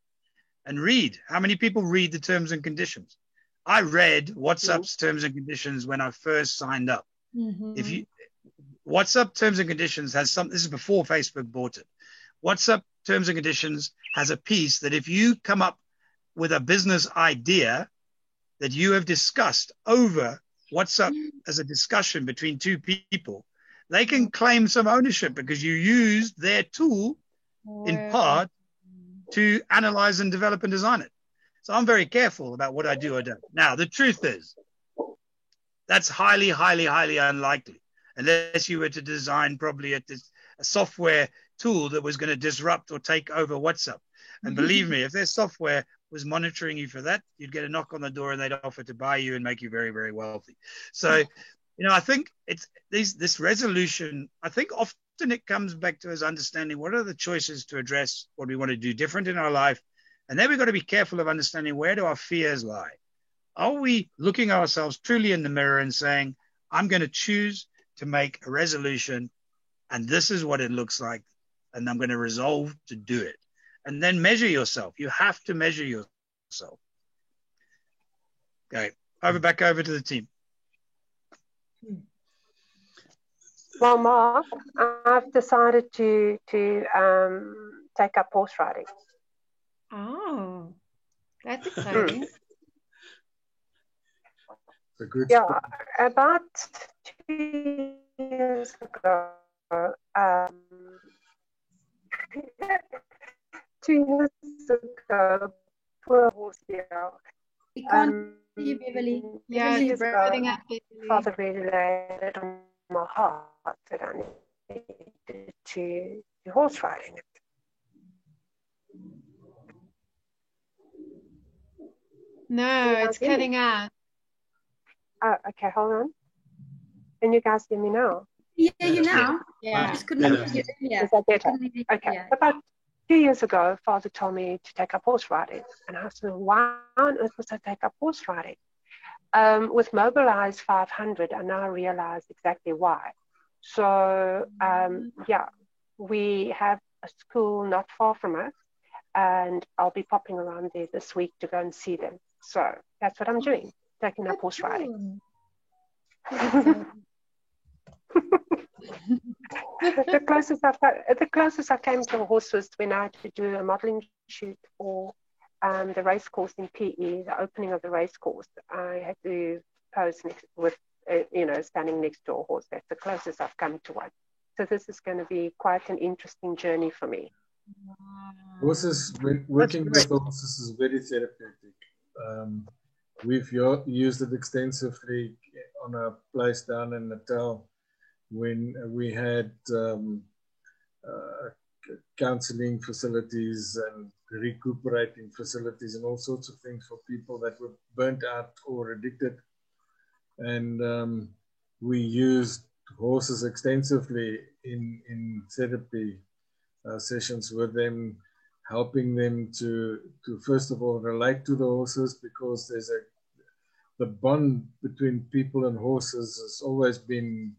Speaker 1: And read. How many people read the terms and conditions? I read WhatsApp's terms and conditions when I first signed up. Mm-hmm. WhatsApp terms and conditions has this is before Facebook bought it. WhatsApp terms and conditions has a piece that if you come up with a business idea that you have discussed over WhatsApp as a discussion between 2 people, they can claim some ownership because you used their tool in part to analyze and develop and design it. So I'm very careful about what I do or don't. Now, the truth is, that's highly, highly, highly unlikely, unless you were to design probably a software tool that was going to disrupt or take over WhatsApp. And believe me, if their software was monitoring you for that, you'd get a knock on the door and they'd offer to buy you and make you very, very wealthy. So, I think it's this resolution, I think often it comes back to us understanding what are the choices to address what we want to do different in our life. And then we've got to be careful of understanding, where do our fears lie? Are we looking ourselves truly in the mirror and saying, I'm going to choose to make a resolution and this is what it looks like, and I'm going to resolve to do it. And then measure yourself. You have to measure yourself. Okay, back over to the team.
Speaker 3: Well, Mark, I've decided to take up horse riding.
Speaker 7: Oh, that's exciting.
Speaker 3: Yeah, about 2 years ago, 2 years ago, poor horse,
Speaker 6: We can't see you, Beverly.
Speaker 7: Yeah, you're burning up, Beverly.
Speaker 3: Father really laid on my heart that I needed to do horse riding.
Speaker 7: No, it's cutting out.
Speaker 3: Oh, okay, hold on. Can you guys hear me now?
Speaker 6: Yeah, you now.
Speaker 7: Yeah.
Speaker 6: I just couldn't hear you earlier.
Speaker 3: Is that better?
Speaker 6: Okay.
Speaker 3: Okay.
Speaker 6: Yeah.
Speaker 3: About 2 years ago, Father told me to take up horse riding. And I said, why on earth must I take up horse riding? With Mobilize 500, I now realize exactly why. So, yeah, we have a school not far from us, and I'll be popping around there this week to go and see them. So that's what I'm doing, taking up horse riding. The closest I came to a horse was when I had to do a modeling shoot for the race course in PE, the opening of the race course. I had to pose next with, standing next to a horse. That's the closest I've come to one. So this is going to be quite an interesting journey for me.
Speaker 2: Horses, working with horses is very therapeutic. We've used it extensively on a place down in Natal when we had counseling facilities and recuperating facilities and all sorts of things for people that were burnt out or addicted. And we used horses extensively in therapy sessions with them, helping them to first of all relate to the horses, because the bond between people and horses has always been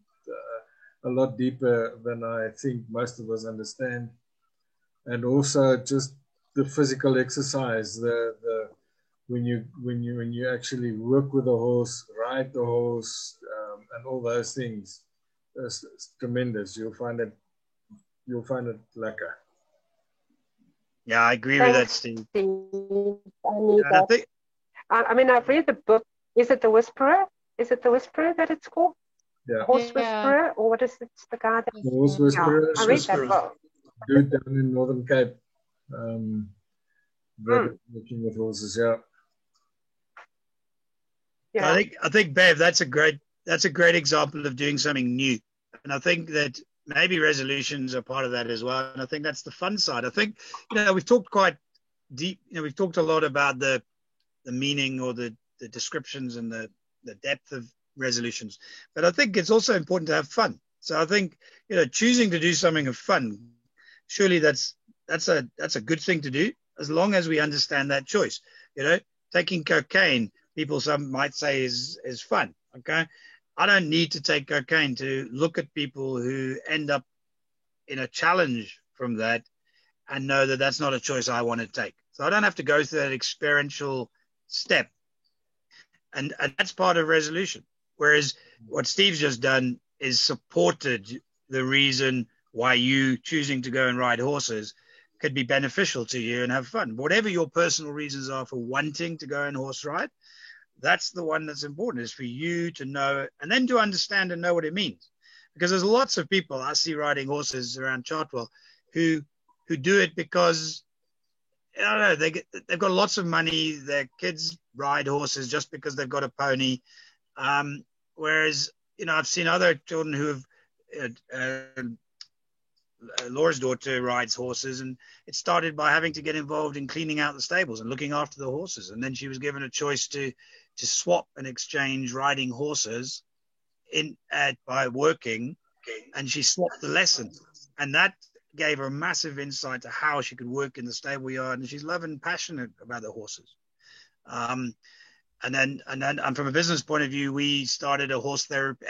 Speaker 2: a lot deeper than I think most of us understand. And also just the physical exercise, when you actually work with a horse, ride the horse, and all those things, it's tremendous. You'll find it lekker.
Speaker 1: Yeah, I agree with that, Steve.
Speaker 3: I need that. I mean, I've read the book. Is it The Whisperer? Is it The Whisperer that it's called?
Speaker 2: Yeah.
Speaker 3: Horse Whisperer, or what is it? The guy that...
Speaker 2: The Horse Whisperer.
Speaker 3: I read that book.
Speaker 2: Dude down in Northern Cape. Working with horses, yeah.
Speaker 1: Yeah. I think, Bev, that's a great example of doing something new. And I think that maybe resolutions are part of that as well. And I think that's the fun side. I think, we've talked quite deep, we've talked a lot about the meaning or the descriptions and the depth of resolutions. But I think it's also important to have fun. So I think, choosing to do something of fun, surely that's a good thing to do, as long as we understand that choice. Taking cocaine, some might say is fun. Okay. I don't need to take cocaine to look at people who end up in a challenge from that and know that that's not a choice I want to take. So I don't have to go through that experiential step. And that's part of resolution. Whereas what Steve's just done is supported the reason why you choosing to go and ride horses could be beneficial to you and have fun. Whatever your personal reasons are for wanting to go and horse ride, that's the one that's important, is for you to know and then to understand and know what it means. Because there's lots of people I see riding horses around Chartwell who do it because, I don't know, they've got lots of money. Their kids ride horses just because they've got a pony. Whereas, I've seen other children who have, Laura's daughter rides horses, and it started by having to get involved in cleaning out the stables and looking after the horses. And then she was given a choice to swap and exchange riding horses by working, and she swapped the lesson. And that gave her a massive insight to how she could work in the stable yard, and she's loving and passionate about the horses. And then from a business point of view, we started a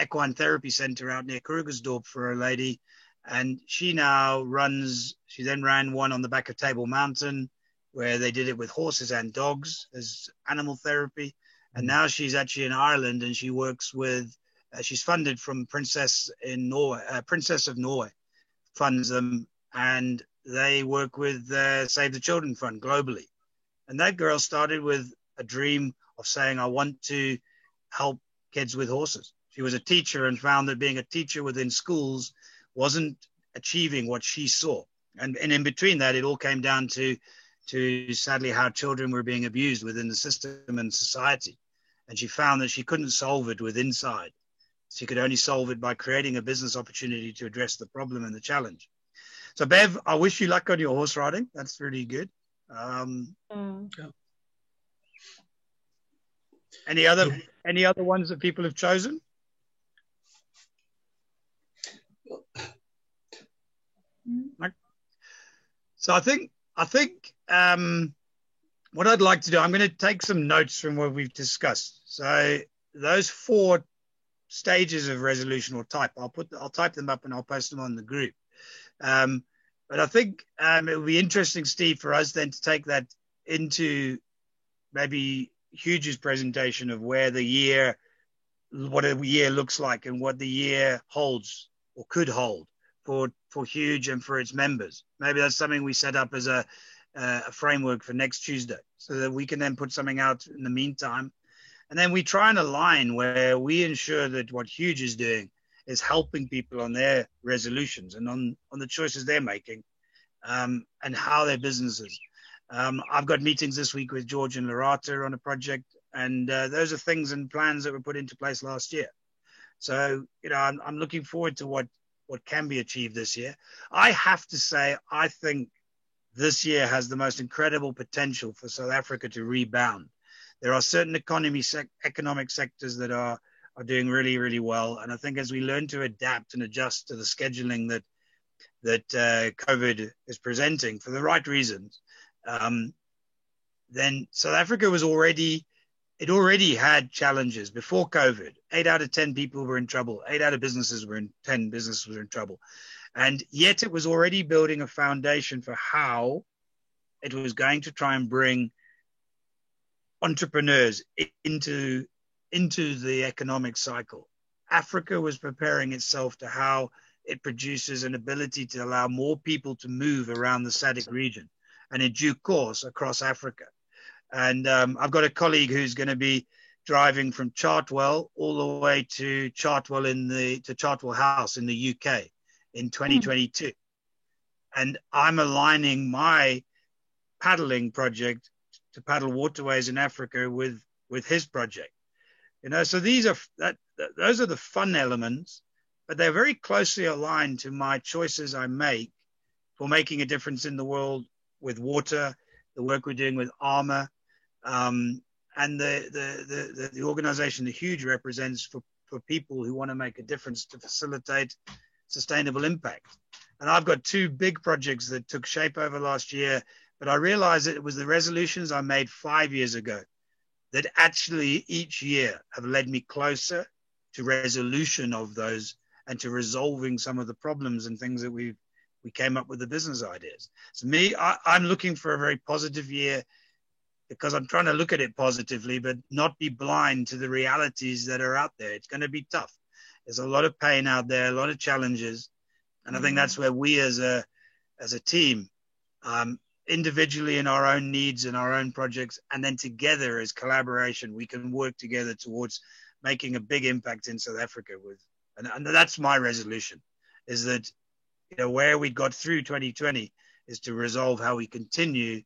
Speaker 1: equine therapy center out near Krugersdorp for a lady. And she then ran one on the back of Table Mountain, where they did it with horses and dogs as animal therapy. And now she's actually in Ireland, and she works with, she's funded from Princess of Norway funds them, and they work with Save the Children Fund globally. And that girl started with a dream of saying, I want to help kids with horses. She was a teacher and found that being a teacher within schools wasn't achieving what she saw. And in between that, it all came down to sadly how children were being abused within the system and society. And she found that she couldn't solve it with inside. She could only solve it by creating a business opportunity to address the problem and the challenge. So Bev, I wish you luck on your horse riding. That's really good. Any other ones that people have chosen? So I think what I'd like to do, I'm going to take some notes from what we've discussed. So those 4 stages of resolution or type, I'll type them up and I'll post them on the group. But I think it will be interesting, Steve, for us then to take that into maybe Hugh's presentation of where the year, what a year looks like and what the year holds or could hold for Hugh and for its members. Maybe that's something we set up as a framework for next Tuesday, so that we can then put something out in the meantime. And then we try and align where we ensure that what Hugh is doing is helping people on their resolutions and on the choices they're making, and how their businesses. I've got meetings this week with George and Lorata on a project, and those are things and plans that were put into place last year. So, I'm looking forward to what can be achieved this year. I have to say, I think this year has the most incredible potential for South Africa to rebound. There are certain economic sectors that are doing really, really well. And I think as we learn to adapt and adjust to the scheduling that COVID is presenting for the right reasons, then South Africa already had challenges before COVID. 8 out of 10 people were in trouble. 10 businesses were in trouble. And yet it was already building a foundation for how it was going to try and bring entrepreneurs into the economic cycle. Africa was preparing itself to how it produces an ability to allow more people to move around the SADC region and in due course across Africa. And I've got a colleague who's going to be driving from Chartwell all the way to Chartwell Chartwell House in the UK in 2022. And I'm aligning my paddling project to paddle waterways in Africa with his project. So those are the fun elements, but they're very closely aligned to my choices I make for making a difference in the world with water, the work we're doing with armor, and the organization that Hugh represents for people who want to make a difference to facilitate sustainable impact. And I've got 2 big projects that took shape over last year, but I realized that it was the resolutions I made 5 years ago that actually each year have led me closer to resolution of those and to resolving some of the problems and things that we came up with the business ideas. So I'm looking for a very positive year because I'm trying to look at it positively, but not be blind to the realities that are out there. It's going to be tough. There's a lot of pain out there, a lot of challenges. And I think that's where we as a team, individually in our own needs and our own projects, and then together as collaboration, we can work together towards making a big impact in South Africa and that's my resolution, is that, where we got through 2020 is to resolve how we continue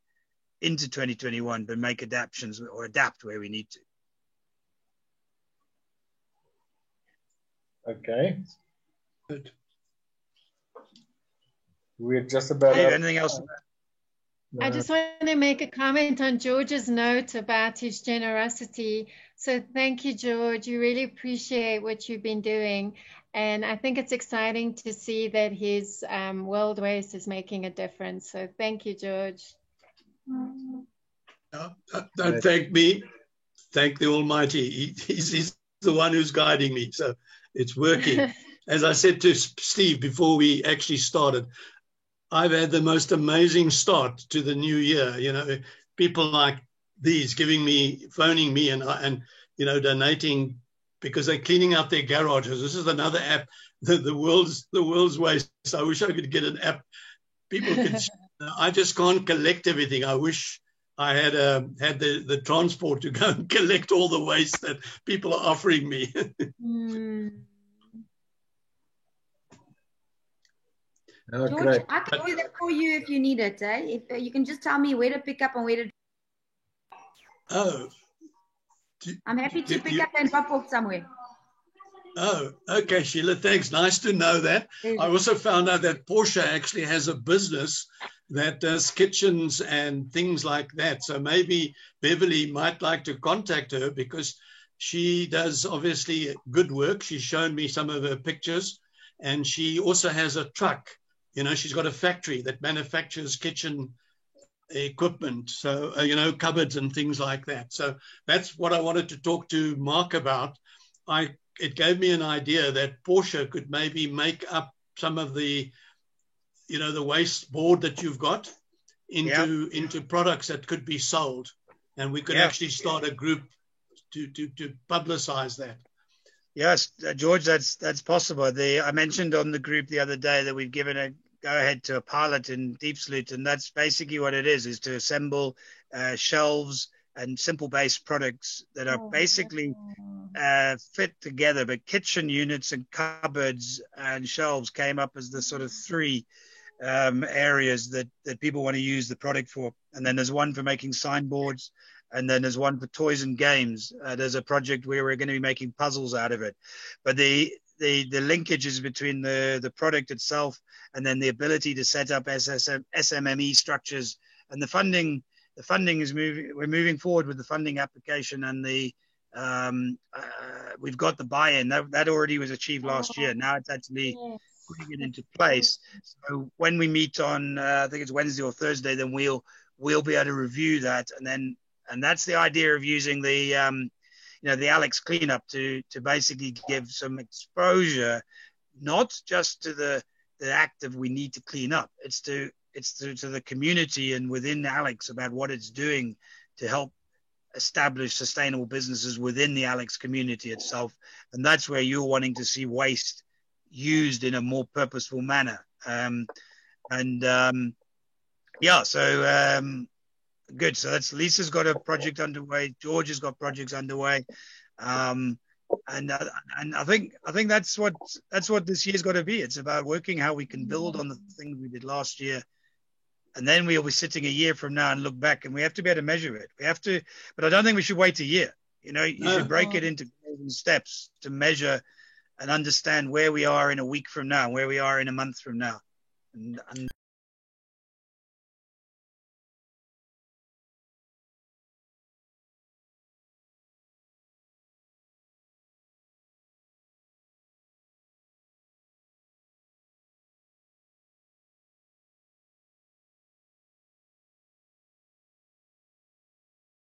Speaker 1: into 2021, but make adaptations or adapt where we need to.
Speaker 2: Okay. Good. We're just about.
Speaker 1: Hey, anything else?
Speaker 7: I just want to make a comment on George's note about his generosity. So thank you, George. You really appreciate what you've been doing. And I think it's exciting to see that his World Waste is making a difference. So thank you, George.
Speaker 4: Don't thank me. Thank the Almighty. He's the one who's guiding me. So it's working. As I said to Steve before we actually started, I've had the most amazing start to the new year. People like these phoning me and donating because they're cleaning out their garages. This is another app, the world's waste. I wish I could get an app. People could. I just can't collect everything. I wish I had the transport to go and collect all the waste that people are offering me.
Speaker 2: Oh,
Speaker 6: George,
Speaker 2: great.
Speaker 6: I can do that for you if you need it. If you can just tell me where to pick up and where to.
Speaker 4: Oh.
Speaker 6: I'm happy to pick up and drop off somewhere.
Speaker 4: Oh, okay, Sheila. Thanks. Nice to know that. I also found out that Portia actually has a business that does kitchens and things like that. So maybe Beverly might like to contact her because she does obviously good work. She's shown me some of her pictures, and she also has a truck, she's got a factory that manufactures kitchen equipment, so cupboards and things like that. So that's what I wanted to talk to Mark about. It gave me an idea that Porsche could maybe make up some of the the waste board that you've got into products that could be sold, and we could actually start a group to publicize that.
Speaker 1: Yes, George, that's possible. I mentioned on the group the other day that we've given a go ahead to a pilot in Diepsloot, and that's basically what it is to assemble shelves and simple base products that are basically fit together. But kitchen units and cupboards and shelves came up as the sort of three areas that people want to use the product for. And then there's one for making signboards, and then there's one for toys and games. There's a project where we're going to be making puzzles out of it. But the linkages between the product itself and then the ability to set up SMME structures and the funding is moving. We're moving forward with the funding application, and we've got the buy-in that already was achieved last year. Now it's actually putting it into place. So when we meet on, I think it's Wednesday or Thursday, then we'll be able to review that, and that's the idea of using the the Alex cleanup to basically give some exposure, not just to the act of we need to clean up. It's to the community and within Alex about what it's doing to help establish sustainable businesses within the Alex community itself. And that's where you're wanting to see waste used in a more purposeful manner. Good. So that's Lisa's got a project underway. George has got projects underway. And I think that's what this year's got to be. It's about working how we can build on the things we did last year. And then we'll be sitting a year from now and look back, and we have to be able to measure it. We have to, but I don't think we should wait a year. You should break it into steps to measure and understand where we are in a week from now, where we are in a month from now. And